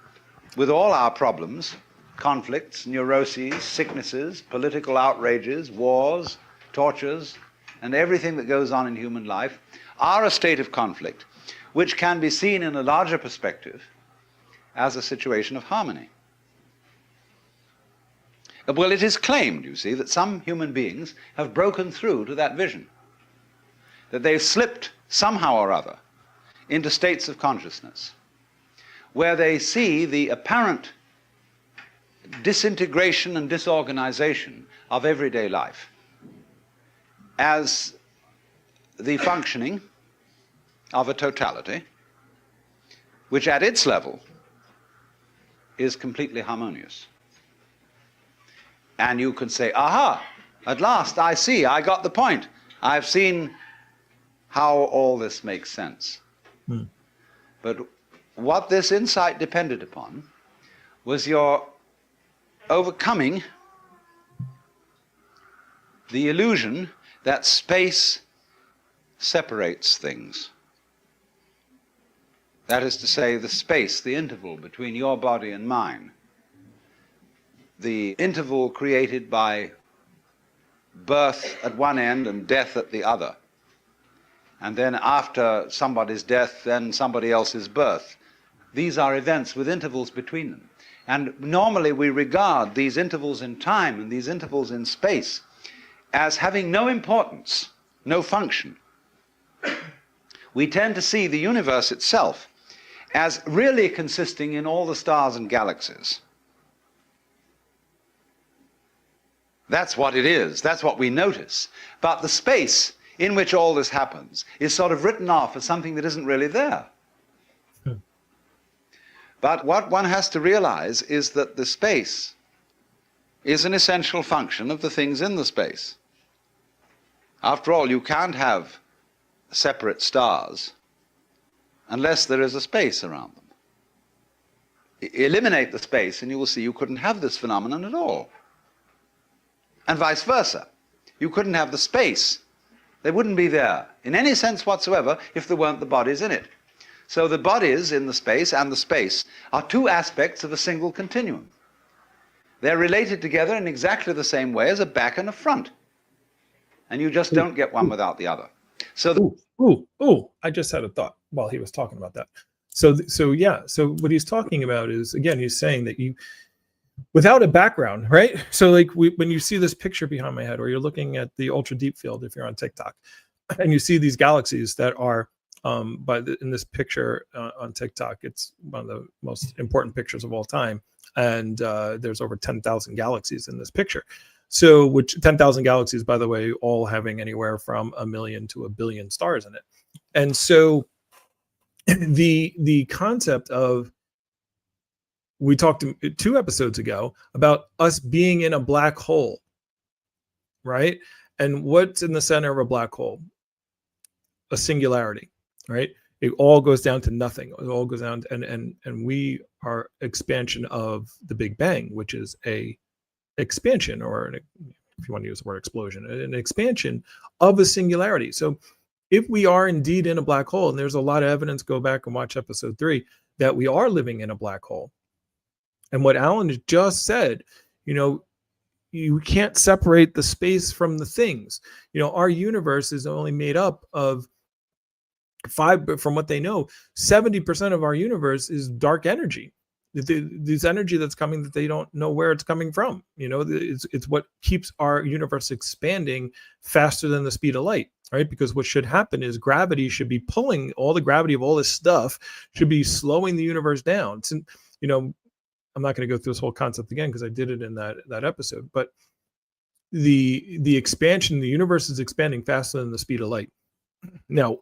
with all our problems, conflicts, neuroses, sicknesses, political outrages, wars, tortures, and everything that goes on in human life, are a state of conflict which can be seen in a larger perspective as a situation of harmony? Well, it is claimed, you see, that some human beings have broken through to that vision, that they've slipped somehow or other into states of consciousness where they see the apparent disintegration and disorganization of everyday life as the functioning of a totality which at its level is completely harmonious. And you can say, aha, at last I see, I got the point. I've seen how all this makes sense. But what this insight depended upon was your overcoming the illusion that space separates things. That is to say, the space, the interval between your body and mine, the interval created by birth at one end and death at the other. And then after somebody's death, then somebody else's birth. These are events with intervals between them. And normally we regard these intervals in time and these intervals in space as having no importance, no function. We tend to see the universe itself as really consisting in all the stars and galaxies. That's what it is. That's what we notice. But the space in which all this happens is sort of written off as something that isn't really there. But what one has to realize is that the space is an essential function of the things in the space. After all, you can't have separate stars unless there is a space around them. Eliminate the space and you will see you couldn't have this phenomenon at all. And vice versa. You couldn't have the space. They wouldn't be there in any sense whatsoever if there weren't the bodies in it. So the bodies in the space and the space are two aspects of a single continuum. They're related together in exactly the same way as a back and a front. And you just don't get one without the other. So I just had a thought while he was talking about that. So what he's talking about is, again, he's saying that you, without a background, right? So like when you see this picture behind my head, or you're looking at the ultra deep field, if you're on TikTok, and you see these galaxies that are, in this picture on TikTok, it's one of the most important pictures of all time. And there's over 10,000 galaxies in this picture. So, which 10,000 galaxies, by the way, all having anywhere from 1 million to 1 billion stars in it. And so the concept of, we talked 2 episodes ago about us being in a black hole, right? And what's in the center of a black hole? A singularity, right? It all goes down to nothing. It all goes down to, and we are expansion of the Big Bang, which is a expansion, or if you want to use the word explosion, an expansion of a singularity. So if we are indeed in a black hole, and there's a lot of evidence, go back and watch episode 3, that we are living in a black hole. And what Alan just said, you can't separate the space from the things. Our universe is only made up of 5, from what they know, 70% of our universe is dark energy. This energy that's coming that they don't know where it's coming from. It's what keeps our universe expanding faster than the speed of light, right? Because what should happen is gravity should be pulling, all the gravity of all this stuff should be slowing the universe down. So, I'm not going to go through this whole concept again because I did it in that episode, but the expansion, the universe is expanding faster than the speed of light. Now,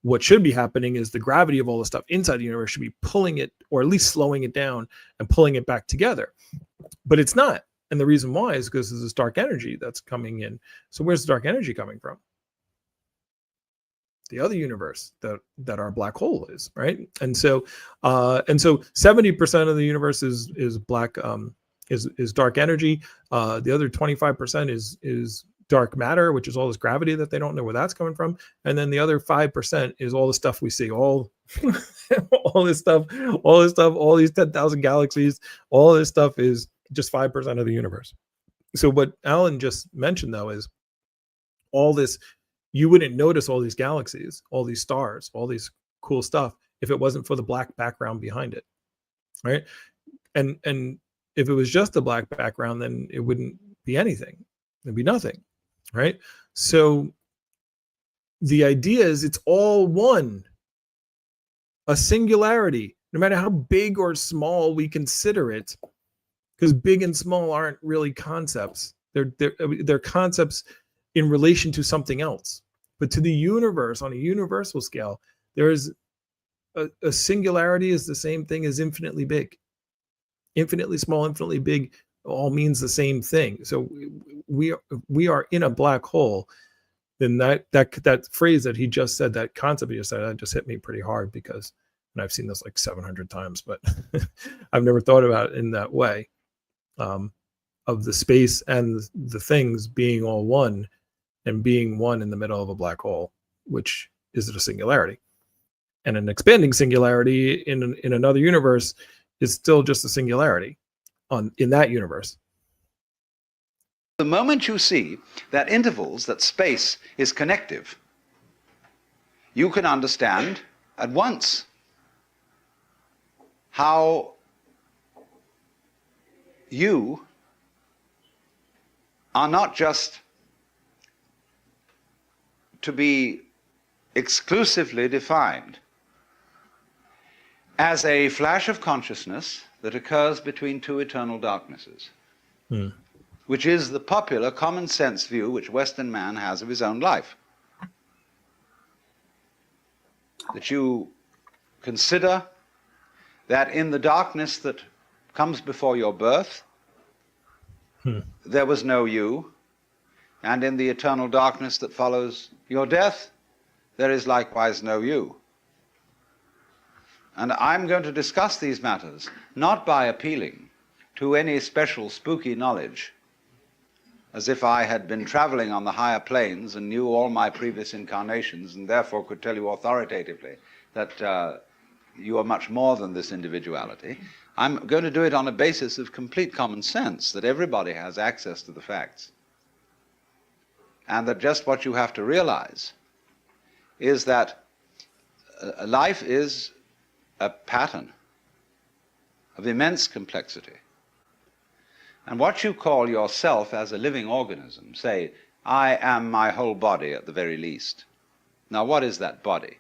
what should be happening is the gravity of all the stuff inside the universe should be pulling it, or at least slowing it down and pulling it back together. But it's not. And the reason why is because there's this dark energy that's coming in. So where's the dark energy coming from? The other universe that our black hole is, right? And so 70% of the universe is black, is dark energy. The other 25% is dark matter, which is all this gravity that they don't know where that's coming from. And then the other 5% is all the stuff we see, all this stuff, all these 10,000 galaxies, all this stuff is just 5% of the universe. So what Alan just mentioned, though, is all this, you wouldn't notice all these galaxies, all these stars, all these cool stuff if it wasn't for the black background behind it, right? And if it was just a black background, then it wouldn't be anything. It'd be nothing, right? So the idea is it's all one, a singularity. No matter how big or small we consider it, because big and small aren't really concepts. They're concepts in relation to something else. But to the universe, on a universal scale, there is a singularity is the same thing as infinitely big. Infinitely small, infinitely big all means the same thing. So we are in a black hole. Then that phrase that he just said, that concept he just said, that just hit me pretty hard, because, and I've seen this like 700 times, but I've never thought about it in that way, of the space and the things being all one, and being one in the middle of a black hole, which is a singularity. And an expanding singularity in another universe is still just a singularity in that universe. The moment you see that intervals, that space is connective, you can understand at once how you are not just to be exclusively defined as a flash of consciousness that occurs between two eternal darknesses, which is the popular common sense view which Western man has of his own life. That you consider that in the darkness that comes before your birth, there was no you, and in the eternal darkness that follows your death, there is likewise no you. And I'm going to discuss these matters not by appealing to any special spooky knowledge, as if I had been traveling on the higher planes and knew all my previous incarnations and therefore could tell you authoritatively that you are much more than this individuality. I'm going to do it on a basis of complete common sense, that everybody has access to the facts. And that just what you have to realize is that life is a pattern of immense complexity. And what you call yourself as a living organism, say, I am my whole body at the very least. Now, what is that body?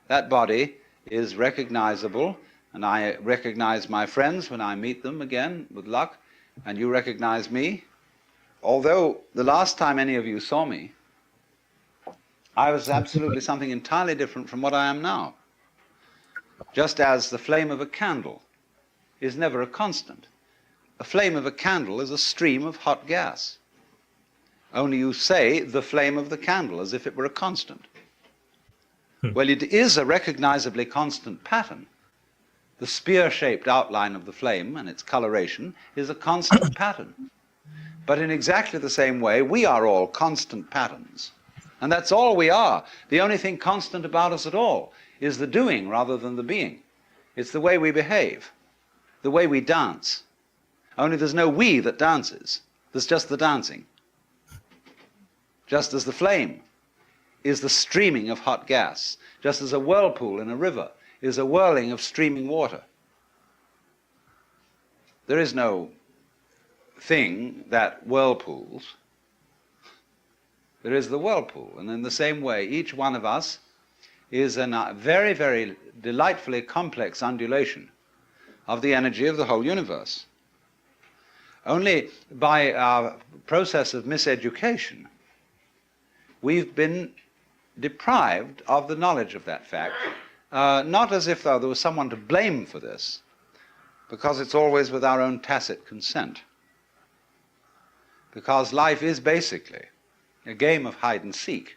That body is recognizable, and I recognize my friends when I meet them again, with luck, and you recognize me. Although the last time any of you saw me, I was absolutely something entirely different from what I am now. Just as the flame of a candle is never a constant. A flame of a candle is a stream of hot gas. Only you say the flame of the candle as if it were a constant. Well, it is a recognizably constant pattern. The spear-shaped outline of the flame and its coloration is a constant pattern. But in exactly the same way, we are all constant patterns. And that's all we are. The only thing constant about us at all is the doing rather than the being. It's the way we behave, the way we dance. Only there's no we that dances. There's just the dancing. Just as the flame is the streaming of hot gas, just as a whirlpool in a river is a whirling of streaming water. There is no thing that whirlpools. There is the whirlpool. And in the same way, each one of us is a very, very delightfully complex undulation of the energy of the whole universe. Only by our process of miseducation, we've been deprived of the knowledge of that fact, not as if though there was someone to blame for this, because it's always with our own tacit consent. Because life is basically a game of hide and seek.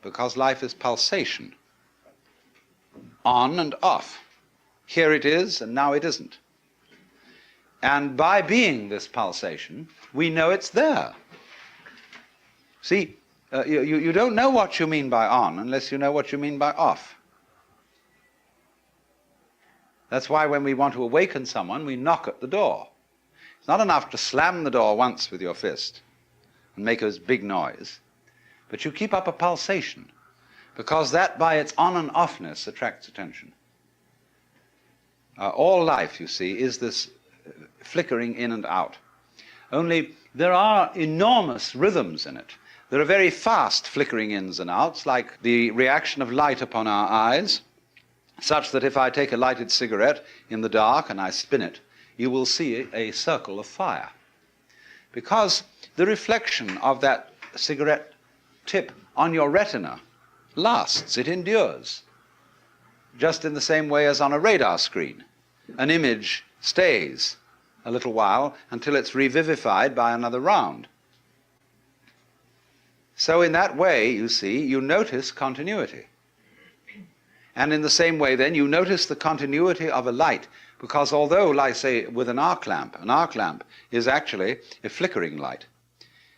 Because life is pulsation, on and off. Here it is, and now it isn't. And by being this pulsation, we know it's there. See, you don't know what you mean by on unless you know what you mean by off. That's why when we want to awaken someone, we knock at the door. It's not enough to slam the door once with your fist and make a big noise, but you keep up a pulsation, because that by its on and offness attracts attention. All life, you see, is this flickering in and out. Only there are enormous rhythms in it. There are very fast flickering ins and outs, like the reaction of light upon our eyes, such that if I take a lighted cigarette in the dark and I spin it, you will see a circle of fire. Because the reflection of that cigarette tip on your retina lasts, it endures, just in the same way as on a radar screen. An image stays a little while until it's revivified by another round. So in that way, you see, you notice continuity. And in the same way then, you notice the continuity of a light, because although, like say, with an arc lamp is actually a flickering light.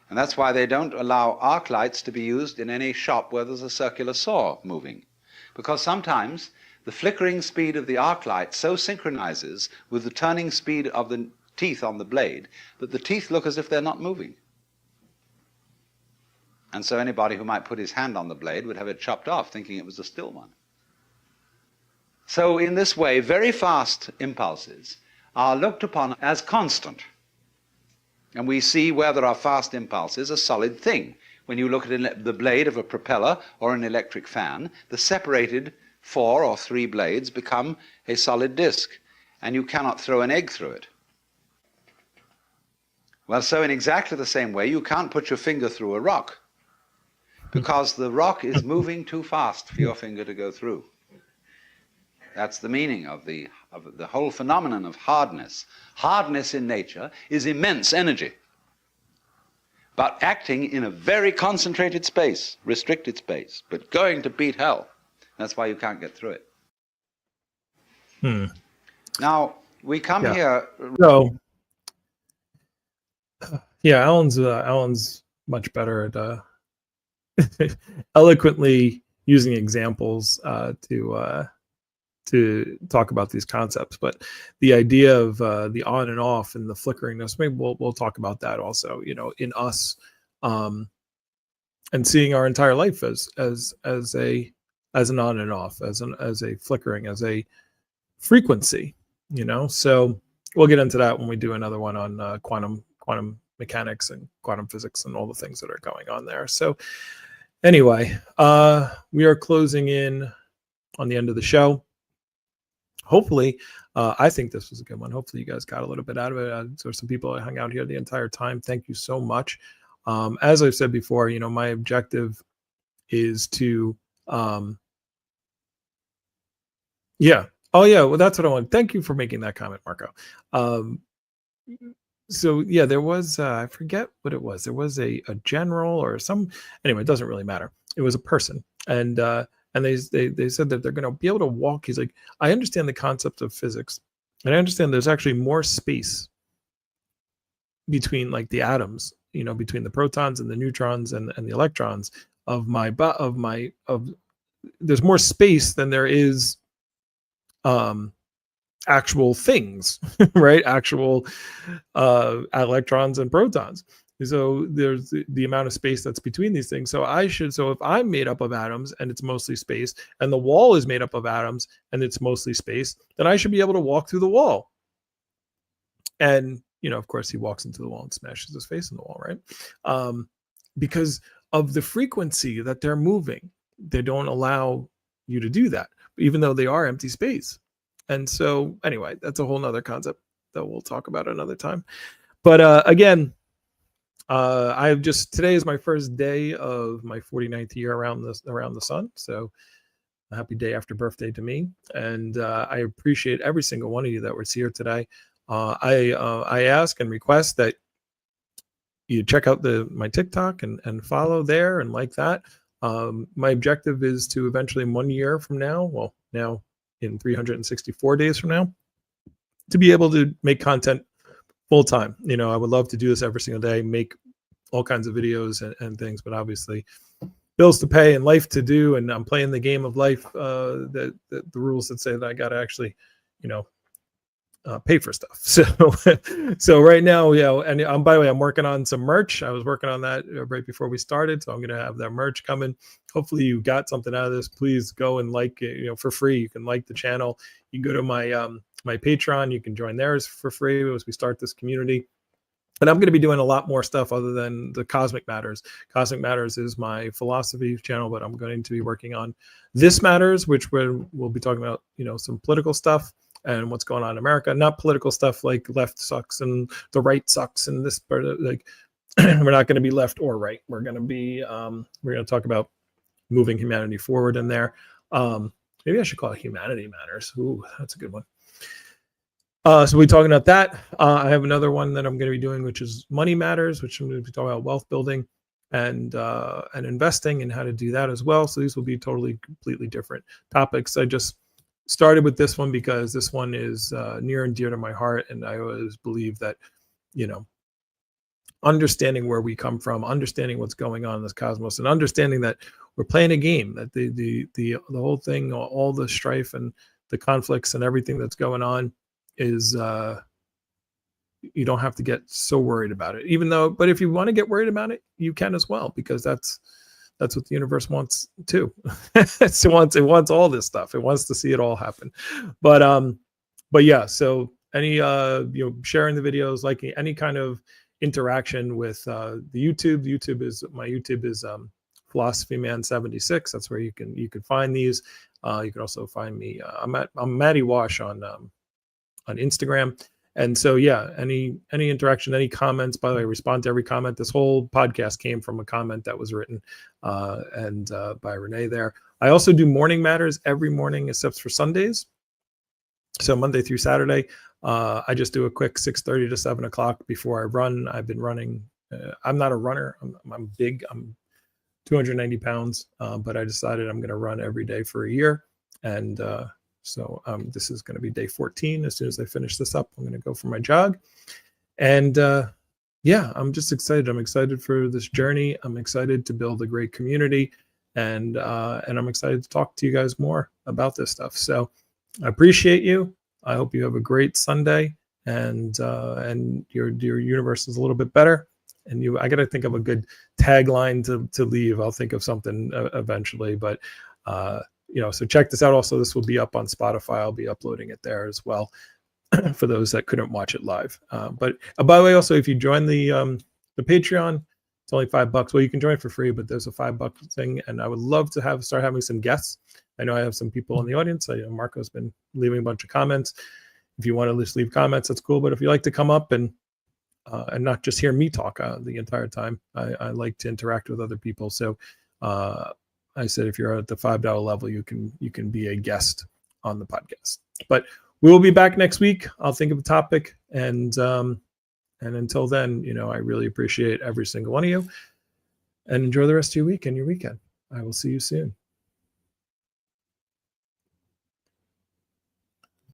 And that's why they don't allow arc lights to be used in any shop where there's a circular saw moving. Because sometimes the flickering speed of the arc light so synchronizes with the turning speed of the teeth on the blade that the teeth look as if they're not moving. And so anybody who might put his hand on the blade would have it chopped off, thinking it was a still one. So in this way, very fast impulses are looked upon as constant. And we see where there are fast impulses a solid thing. When you look at the blade of a propeller or an electric fan, the separated 4 or 3 blades become a solid disk, and you cannot throw an egg through it. Well, so in exactly the same way, you can't put your finger through a rock, because the rock is moving too fast for your finger to go through. That's the meaning of the whole phenomenon of hardness. Hardness in nature is immense energy, but acting in a very concentrated space, restricted space, but going to beat hell. That's why you can't get through it. Now, we come here... So, yeah, Alan's much better at eloquently using examples to talk about these concepts, but the idea of the on and off and the flickeringness, maybe we'll talk about that also, you know, in us, and seeing our entire life as an on and off, as a flickering, as a frequency, you know. So we'll get into that when we do another one on quantum mechanics and quantum physics and all the things that are going on there. So anyway, we are closing in on the end of the show. Hopefully, I think this was a good one. Hopefully you guys got a little bit out of it. There were some people that hung out here the entire time. Thank you so much. As I've said before, you know, my objective is to, yeah. Oh yeah. Well, that's what I want. Thank you for making that comment, Marco. So yeah, there was, I forget what it was. There was a general or anyway, it doesn't really matter. It was a person. And they said that they're going to be able to walk. He's like, I understand the concept of physics, and I understand there's actually more space between like the atoms, you know, between the protons and the neutrons and the electrons there's more space than there is actual things, right? Actual electrons and protons. So there's the amount of space that's between these things. So if I'm made up of atoms and it's mostly space, and the wall is made up of atoms and it's mostly space, then I should be able to walk through the wall. And, you know, of course, he walks into the wall and smashes his face in the wall, right? Because of the frequency that they're moving, they don't allow you to do that, even though they are empty space. And so, anyway, that's a whole nother concept that we'll talk about another time. But again, today is my first day of my 49th year around the sun. So a happy day after birthday to me. And I appreciate every single one of you that was here today. I ask and request that you check out my TikTok and follow there and like that. My objective is to eventually 1 year from now, well, now in 364 days from now, to be able to make content full time. You know, I would love to do this every single day, make all kinds of videos and things, but obviously bills to pay and life to do. And I'm playing the game of life, the rules that say that I got to actually, you know, pay for stuff. So right now, yeah. And by the way, I'm working on some merch. I was working on that right before we started. So I'm going to have that merch coming. Hopefully you got something out of this. Please go and like it, you know, for free. You can like the channel. You can go to my Patreon. You can join theirs for free as we start this community. But I'm going to be doing a lot more stuff other than the Cosmic Matters. Cosmic Matters is my philosophy channel, but I'm going to be working on This Matters, which we'll be talking about, some political stuff and what's going on in America. Not political stuff like left sucks and the right sucks and this, like we're not going to be left or right. We're going to be we're going to talk about moving humanity forward in there. Maybe I should call it Humanity Matters. Ooh, that's a good one. So we're talking about that. I have another one that I'm going to be doing, which is Money Matters, which I'm going to be talking about wealth building and investing and how to do that as well. So these will be completely different topics. I just started with this one because this one is near and dear to my heart, and I always believe that, understanding where we come from, understanding what's going on in this cosmos, and understanding that we're playing a game, that the whole thing, all the strife and the conflicts and everything that's going on is you don't have to get so worried about it, but if you want to get worried about it, you can as well, because that's what the universe wants too. It wants all this stuff. It wants to see it all happen. But yeah, so any sharing the videos, liking any kind of interaction with the YouTube. My YouTube is Philosophy Man 76. That's where you can find these. You can also find me. I'm Matty Wash on Instagram. And so, yeah, any interaction, any comments, by the way, I respond to every comment. This whole podcast came from a comment that was written by Renee there. I also do Morning Matters every morning except for Sundays. So Monday through Saturday, I just do a quick 6:30 to 7 o'clock before I run. I've been running. I'm not a runner. I'm big. I'm 290 pounds, but I decided I'm going to run every day for a year. And so this is going to be day 14. As soon as I finish this up, I'm going to go for my jog. And yeah, I'm just excited. I'm excited for this journey. I'm excited to build a great community. And I'm excited to talk to you guys more about this stuff. So I appreciate you. I hope you have a great Sunday, and your universe is a little bit better. And I got to think of a good tagline to leave. I'll think of something eventually, but so check this out. Also, this will be up on Spotify. I'll be uploading it there as well for those that couldn't watch it live. But by the way, also, if you join the Patreon, it's only $5. Well, you can join for free, but there's a $5 thing, and I would love to start having some guests. I know I have some people in the audience. Marco's been leaving a bunch of comments. If you want to just leave comments, that's cool. But if you like to come up and not just hear me talk the entire time, I like to interact with other people. So I said, if you're at the $5 level, you can be a guest on the podcast. But we will be back next week. I'll think of a topic, and until then, I really appreciate every single one of you, and enjoy the rest of your week and your weekend. I will see you soon.